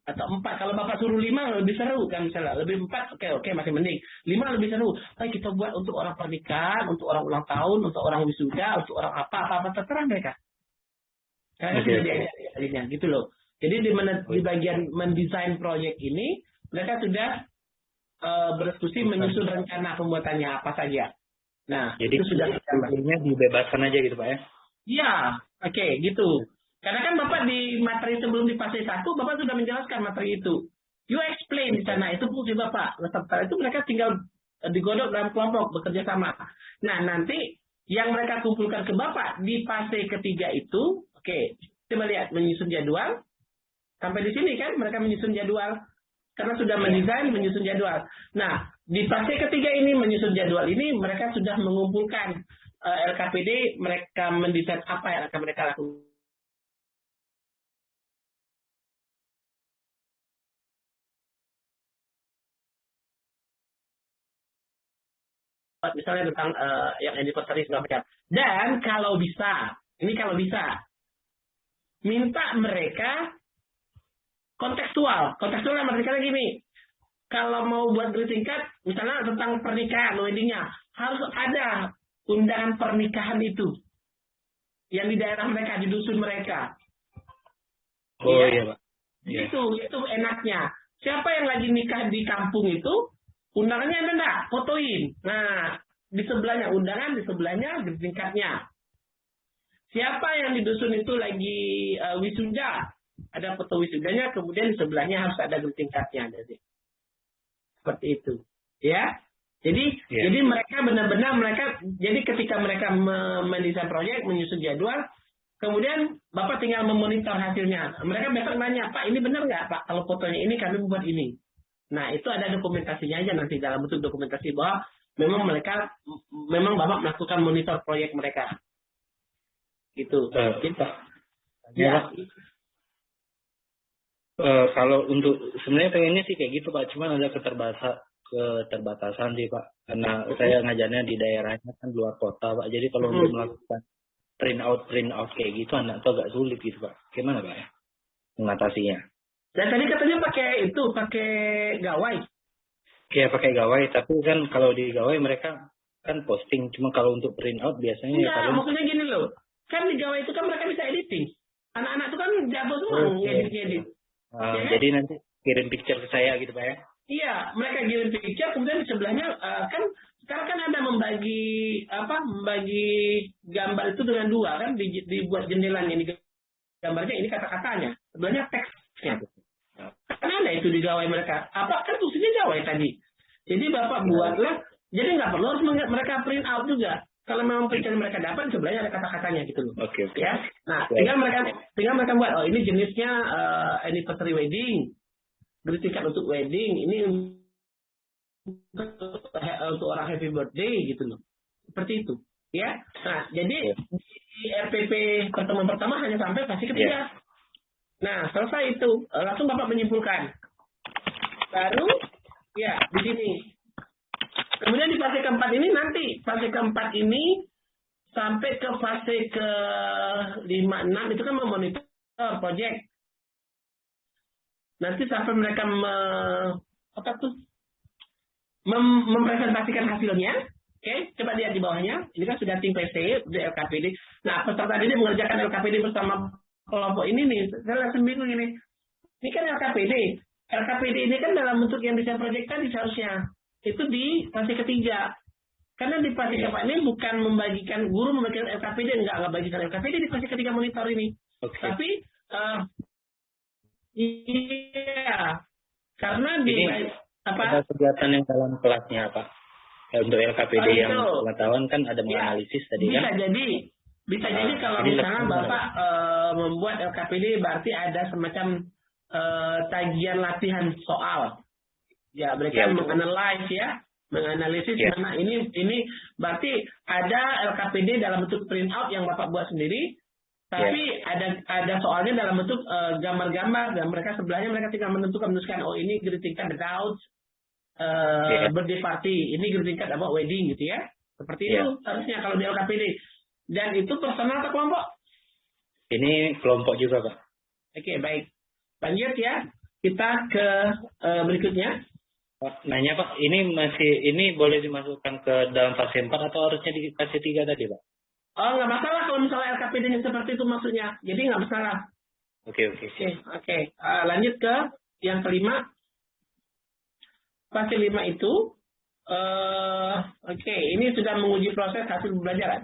Speaker 1: atau 4. Kalau Bapak suruh 5 lebih seru kan misalnya. Lebih 4, oke, masih mending. 5 lebih seru. Kita buat untuk orang pernikahan, untuk orang ulang tahun, untuk orang wisuda, untuk orang apa terserah mereka. Karena sudah diajarin gitu loh. Jadi di bagian mendesain proyek ini, mereka sudah berdiskusi menyusun rencana pembuatannya apa saja. Nah,
Speaker 2: jadi
Speaker 1: itu sudah
Speaker 2: dibebaskan aja gitu Pak ya?
Speaker 1: Iya, oke, gitu. Karena kan Bapak di materi sebelum di fase 1, Bapak sudah menjelaskan materi itu. You explain di sana, itu fungsi Bapak. Setelah itu mereka tinggal digodok dalam kelompok, bekerja sama. Nah, nanti yang mereka kumpulkan ke Bapak di fase ketiga itu, oke, coba lihat, menyusun jadwal. Sampai di sini kan mereka menyusun jadwal. Karena sudah mendesain, menyusun jadwal. Nah, di fase ketiga ini, menyusun jadwal ini, mereka sudah mengumpulkan LKPD, mereka mendesain apa yang akan mereka lakukan. Misalnya tentang yang anniversary segala macam. Dan kalau bisa, minta mereka kontekstual. Kontekstual mereka gini, kalau mau buat greeting card, misalnya tentang pernikahan, weddingnya, harus ada undangan pernikahan itu. Yang di daerah mereka, di dusun mereka.
Speaker 2: Oh iya Pak.
Speaker 1: Itu enaknya. Siapa yang lagi nikah di kampung itu, undangannya ada enggak? Fotoin. Nah, di sebelahnya undangan, di sebelahnya greeting card-nya. Siapa yang di dusun itu lagi wisuda? Ada foto wisudanya, kemudian di sebelahnya harus ada greeting card-nya. Seperti itu. Ya. Jadi mereka benar-benar jadi ketika mereka mendesain proyek, menyusun jadwal, kemudian Bapak tinggal memonitor hasilnya. Mereka besok nanya, Pak, ini benar nggak, Pak? Kalau fotonya ini, kami buat ini. Nah, itu ada dokumentasinya aja nanti dalam bentuk dokumentasi bahwa memang Bapak melakukan monitor proyek mereka. Gitu.
Speaker 2: Ya. Kalau untuk sebenarnya pengennya sih kayak gitu Pak, cuman ada keterbatasan sih Pak, karena saya ngajarnya di daerahnya kan luar kota Pak, jadi kalau untuk melakukan print out kayak gitu anak tuh agak sulit gitu Pak. Gimana Pak ya mengatasinya?
Speaker 1: Dan tadi katanya pakai gawai.
Speaker 2: Kayak pakai gawai, tapi kan kalau di gawai mereka kan posting, cuma kalau untuk print out biasanya
Speaker 1: enggak, maksudnya gini loh, kan di gawai itu kan mereka bisa editing. Anak-anak itu kan jago semua ngedit.
Speaker 2: Jadi nanti kirim picture ke saya gitu Pak ya?
Speaker 1: Iya, mereka kirim picture, kemudian di sebelahnya kan sekarang kan ada membagi gambar itu dengan dua kan, dibuat jendelanya ini gambarnya, ini kata-katanya, sebelahnya teksnya. Kan ada itu di gawai mereka. Apa kan fungsinya gawai tadi. Jadi Bapak buatlah, jadi nggak perlu harus mereka print out juga. Kalau memang picture mereka dapat, sebelahnya ada kata-katanya gitu loh.
Speaker 2: Oke.
Speaker 1: Ya. Nah, tinggal mereka buat, oh ini jenisnya anniversary wedding, greeting card untuk wedding, ini untuk orang happy birthday gitu loh. Seperti itu. Ya. Nah, jadi di RPP pertemuan pertama hanya sampai fase ketiga. Nah, selesai itu, langsung Bapak menyimpulkan. Baru, ya, di sini. Kemudian di fase keempat ini nanti, fase keempat ini sampai ke fase ke-5, 6 itu kan memonitor proyek. Nanti sampai mereka mempresentasikan hasilnya. Oke, coba lihat di bawahnya. Ini kan sudah tim PC, di LKPD. Nah, peserta ini mengerjakan LKPD bersama kelompok ini nih. Saya langsung bingung ini. Ini kan LKPD. LKPD ini kan dalam bentuk yang desain proyek tadi seharusnya. Itu di fase ketiga. Karena di fase keempat ini bukan membagikan guru membagikan LKPD, nggak bagikan LKPD di fase ketiga monitor ini. Tapi iya, karena di
Speaker 2: ada kegiatan yang dalam kelasnya apa? Untuk LKPD yang pengetahuan kan ada menganalisis tadi kan?
Speaker 1: Bisa jadi kalau misalnya Bapak membuat LKPD berarti ada semacam tagihan latihan soal. Ya, mereka menganalisis mana ini berarti ada LKPD dalam bentuk printout yang Bapak buat sendiri, tapi ada soalnya dalam bentuk gambar-gambar dan mereka sebelahnya mereka tinggal menuliskan oh ini greeting card about birthday party, ini greeting card about wedding gitu ya. Seperti itu harusnya kalau di LKPD. Dan itu personal atau kelompok?
Speaker 2: Ini kelompok juga, Pak.
Speaker 1: Oke, baik. Lanjut ya. Kita ke berikutnya.
Speaker 2: Pak, nanya Pak, ini boleh dimasukkan ke dalam fase 4 atau harusnya di fase 3 tadi, Pak?
Speaker 1: Oh, nggak masalah kalau misalnya LKPD-nya seperti itu maksudnya. Jadi nggak masalah.
Speaker 2: Oke.
Speaker 1: Lanjut ke yang kelima. Fase 5 itu, ini sudah menguji proses hasil belajar.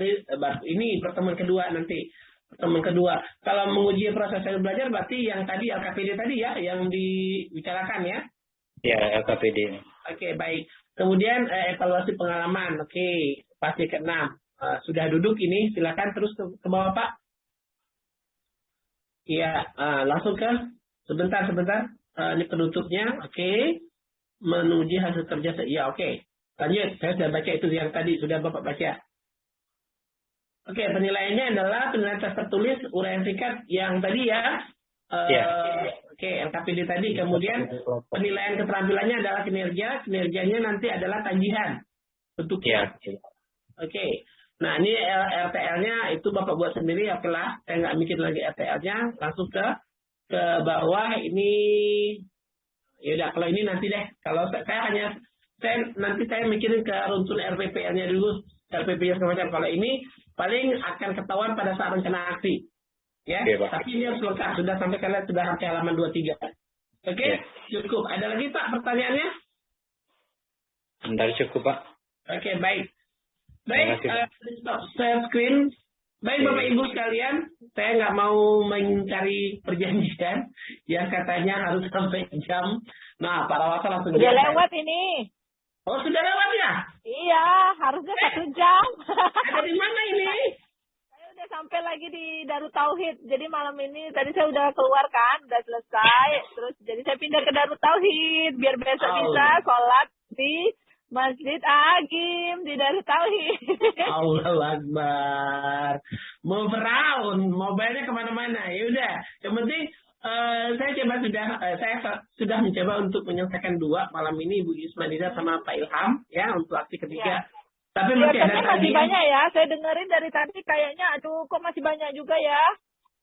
Speaker 1: Ini pertemuan kedua nanti. Pertemuan kedua. Kalau menguji proses hasil belajar berarti yang tadi LKPD tadi ya, yang dibicarakan ya.
Speaker 2: Ya, LKPD.
Speaker 1: Oke, baik. Kemudian evaluasi pengalaman. Oke, fase ke-6. Sudah duduk ini, silakan terus ke bawah Pak. Iya, langsung ke sebentar. Ini penutupnya. Oke. Menuju hasil kerja. Iya, oke. Lanjut, saya sudah baca itu yang tadi sudah Bapak baca. Oke, penilaiannya adalah penilaian tes tertulis uraian singkat yang tadi ya. Oke, LKPD tadi. Kemudian penilaian keterampilannya adalah kinerja. Kinerjanya nanti adalah tagihan bentuknya. Oke. Nah, ini RTL-nya itu Bapak buat sendiri ya, lah. Saya nggak mikir lagi RTL-nya. Langsung ke bawah ini. Ya udah, kalau ini nanti deh. Kalau nanti saya mikirin ke runtun RPPL-nya dulu. RPP-nya semacam. Kalau ini paling akan ketahuan pada saat rencana aksi. Ya, tapi ini harus lengkap. Sudah sampai kalian sudah sampai halaman 23. Oke, cukup. Ada lagi Pak pertanyaannya?
Speaker 2: Bentar, cukup Pak.
Speaker 1: Oke, baik. Baik, stop share screen. Baik Bapak Ibu sekalian, saya nggak mau mencari perjanjian yang katanya harus sampai jam. Nah, Pak Rawasa langsung
Speaker 4: sudah lewat ini.
Speaker 1: Oh, sudah lewat ya?
Speaker 4: Iya, harusnya 1 jam.
Speaker 1: Ada di mana ini?
Speaker 4: Udah sampai lagi di Darut Tauhid. Jadi malam ini tadi saya udah keluar kan, udah selesai. Terus jadi saya pindah ke Darut Tauhid biar besok bisa sholat di Masjid Agim di Darut Tauhid.
Speaker 1: Allahu Akbar. Mau beraun, mau bayarnya kemana-mana. Ya udah, yang penting saya sudah mencoba untuk menyelesaikan 2 malam ini Ibu Ismanida sama Pak Ilham ya untuk aksi ketiga.
Speaker 4: Ya.
Speaker 1: Tapi
Speaker 4: masih banyak ya. Saya dengerin dari tadi kayaknya aduh kok masih banyak juga ya.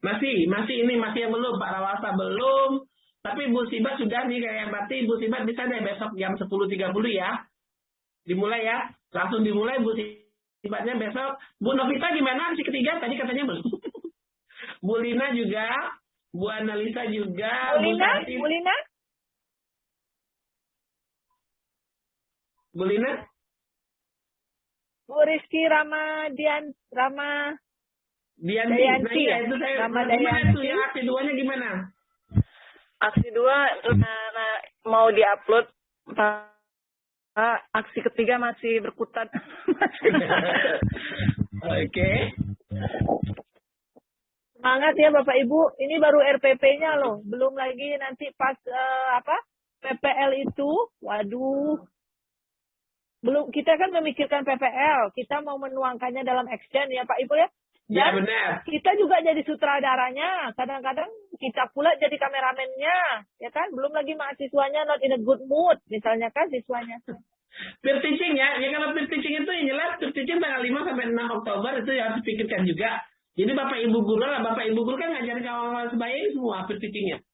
Speaker 1: Masih yang belum, Pak Rawasa belum. Tapi Bu Sibat sudah nih kayak berarti Bu Sibat bisa deh besok jam 10.30 ya. Dimulai ya. Langsung dimulai Bu Sibatnya besok. Bu Novita gimana aksi ketiga? Tadi katanya belum. Bu Lina juga, Bu Analisa juga, Bu Lina? Bu Lina?
Speaker 4: Bu Rizky Dianti.
Speaker 1: Nah, ya, itu saya. Gimana itu yang aksi 2-nya gimana?
Speaker 5: Aksi 2 mau diupload. Aksi ketiga masih berkutat.
Speaker 1: Oke.
Speaker 4: Semangat ya Bapak Ibu. Ini baru RPP-nya loh. Belum lagi nanti pas PPL itu. Waduh. Belum, kita kan memikirkan PPL, kita mau menuangkannya dalam action ya Pak Ibu ya. Dan
Speaker 1: ya benar.
Speaker 4: Kita juga jadi sutradaranya, kadang-kadang kita pula jadi kameramennya, ya kan? Belum lagi mahasiswanya not in a good mood, misalnya kan siswanya.
Speaker 1: Peer teaching ya kalau peer teaching itu yang jelas peer teaching tanggal 5 sampai 6 Oktober itu yang harus dipikirkan juga. Jadi Bapak Ibu guru kan ngajarin kawan-kawan sebaya ini semua peer teachingnya.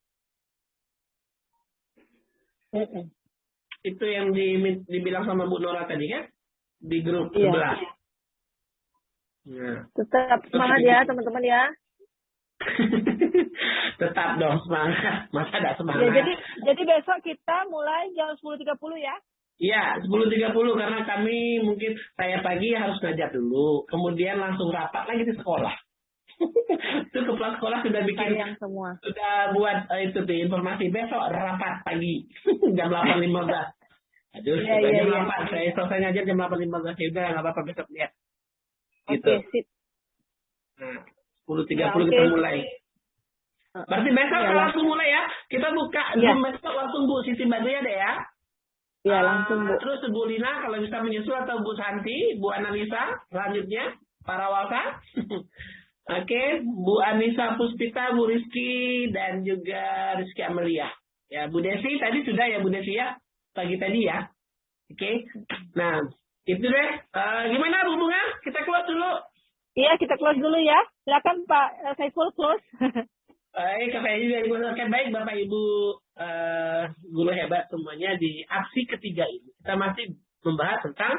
Speaker 1: Itu yang dibilang sama Bu Nora tadi kan di grup sebelah.
Speaker 4: Ya. Tetap semangat ya teman-teman ya.
Speaker 1: Tetap dong semangat. Masa ada semangat?
Speaker 4: Ya, jadi besok kita mulai jam 10.30 ya.
Speaker 1: Iya, 10.30 karena kami mungkin saya pagi harus ngajar dulu, kemudian langsung rapat lagi di sekolah. Itu kepala sekolah sudah bikin,
Speaker 4: Sayang semua.
Speaker 1: sudah buat itu tuh informasi besok rapat pagi jam 8.15. Aduh,
Speaker 4: Iya,
Speaker 1: sudah
Speaker 4: iya,
Speaker 1: jam
Speaker 4: iya.
Speaker 1: 8, saya selesai ngajar jam 8.15, ya udah nggak apa-apa besok lihat. Gitu.
Speaker 4: Oke, sip.
Speaker 1: Nah, 10.30
Speaker 4: Ya, oke.
Speaker 1: kita mulai. Berarti besok
Speaker 4: Ya,
Speaker 1: kita langsung mulai ya. Kita buka
Speaker 4: Ya.
Speaker 1: Zoom besok langsung Bu Siti Badriah deh ya.
Speaker 4: Ya, langsung, Bu.
Speaker 1: Terus Bu Lina kalau bisa menyusul atau Bu Santi, Bu Analisa selanjutnya, para walsa. Oke, Bu Anissa Puspita, Bu Rizky, dan juga Rizky Amelia. Ya, Bu Desi tadi sudah ya Bu Desi ya, pagi tadi ya. Oke, nah itu deh. Gimana Bu Bunga? Kita close dulu.
Speaker 4: Iya, kita close dulu ya. Silakan Pak Saiful close.
Speaker 1: Baik, saya juga oke, baik Bapak Ibu guru hebat semuanya di aksi ketiga ini. Kita masih membahas tentang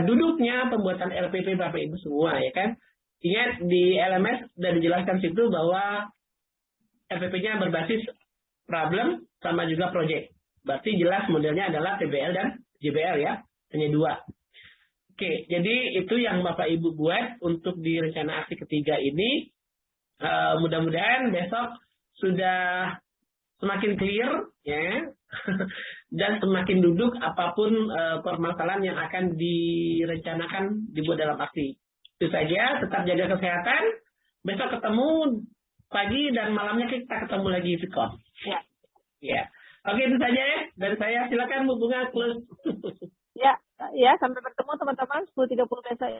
Speaker 1: duduknya pembuatan LPP Bapak Ibu semua ya kan. Ingat di LMS sudah dijelaskan situ bahwa LPP-nya berbasis problem sama juga project. Berarti jelas modelnya adalah TBL dan JBL ya, hanya dua. Oke, jadi itu yang Bapak Ibu buat untuk di rencana aksi ketiga ini. Mudah-mudahan besok sudah semakin clear ya dan semakin duduk apapun permasalahan yang akan direncanakan dibuat dalam aksi. Itu saja, tetap jaga kesehatan. Besok ketemu pagi dan malamnya kita ketemu lagi di Vidcon.
Speaker 4: Ya.
Speaker 1: Ya. Oke, itu saja ya dari saya. Silakan Bu Bunga close.
Speaker 4: Ya, ya, sampai bertemu teman-teman 10.30 besok.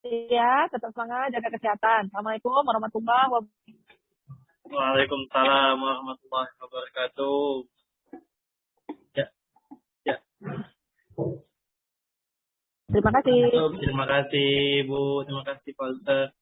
Speaker 4: Ya, tetap semangat, jaga kesehatan. Assalamualaikum warahmatullahi wabarakatuh.
Speaker 2: Waalaikumsalam warahmatullahi wabarakatuh. Ya.
Speaker 4: Terima kasih.
Speaker 2: Terima kasih Bu, terima kasih Pak Ustaz.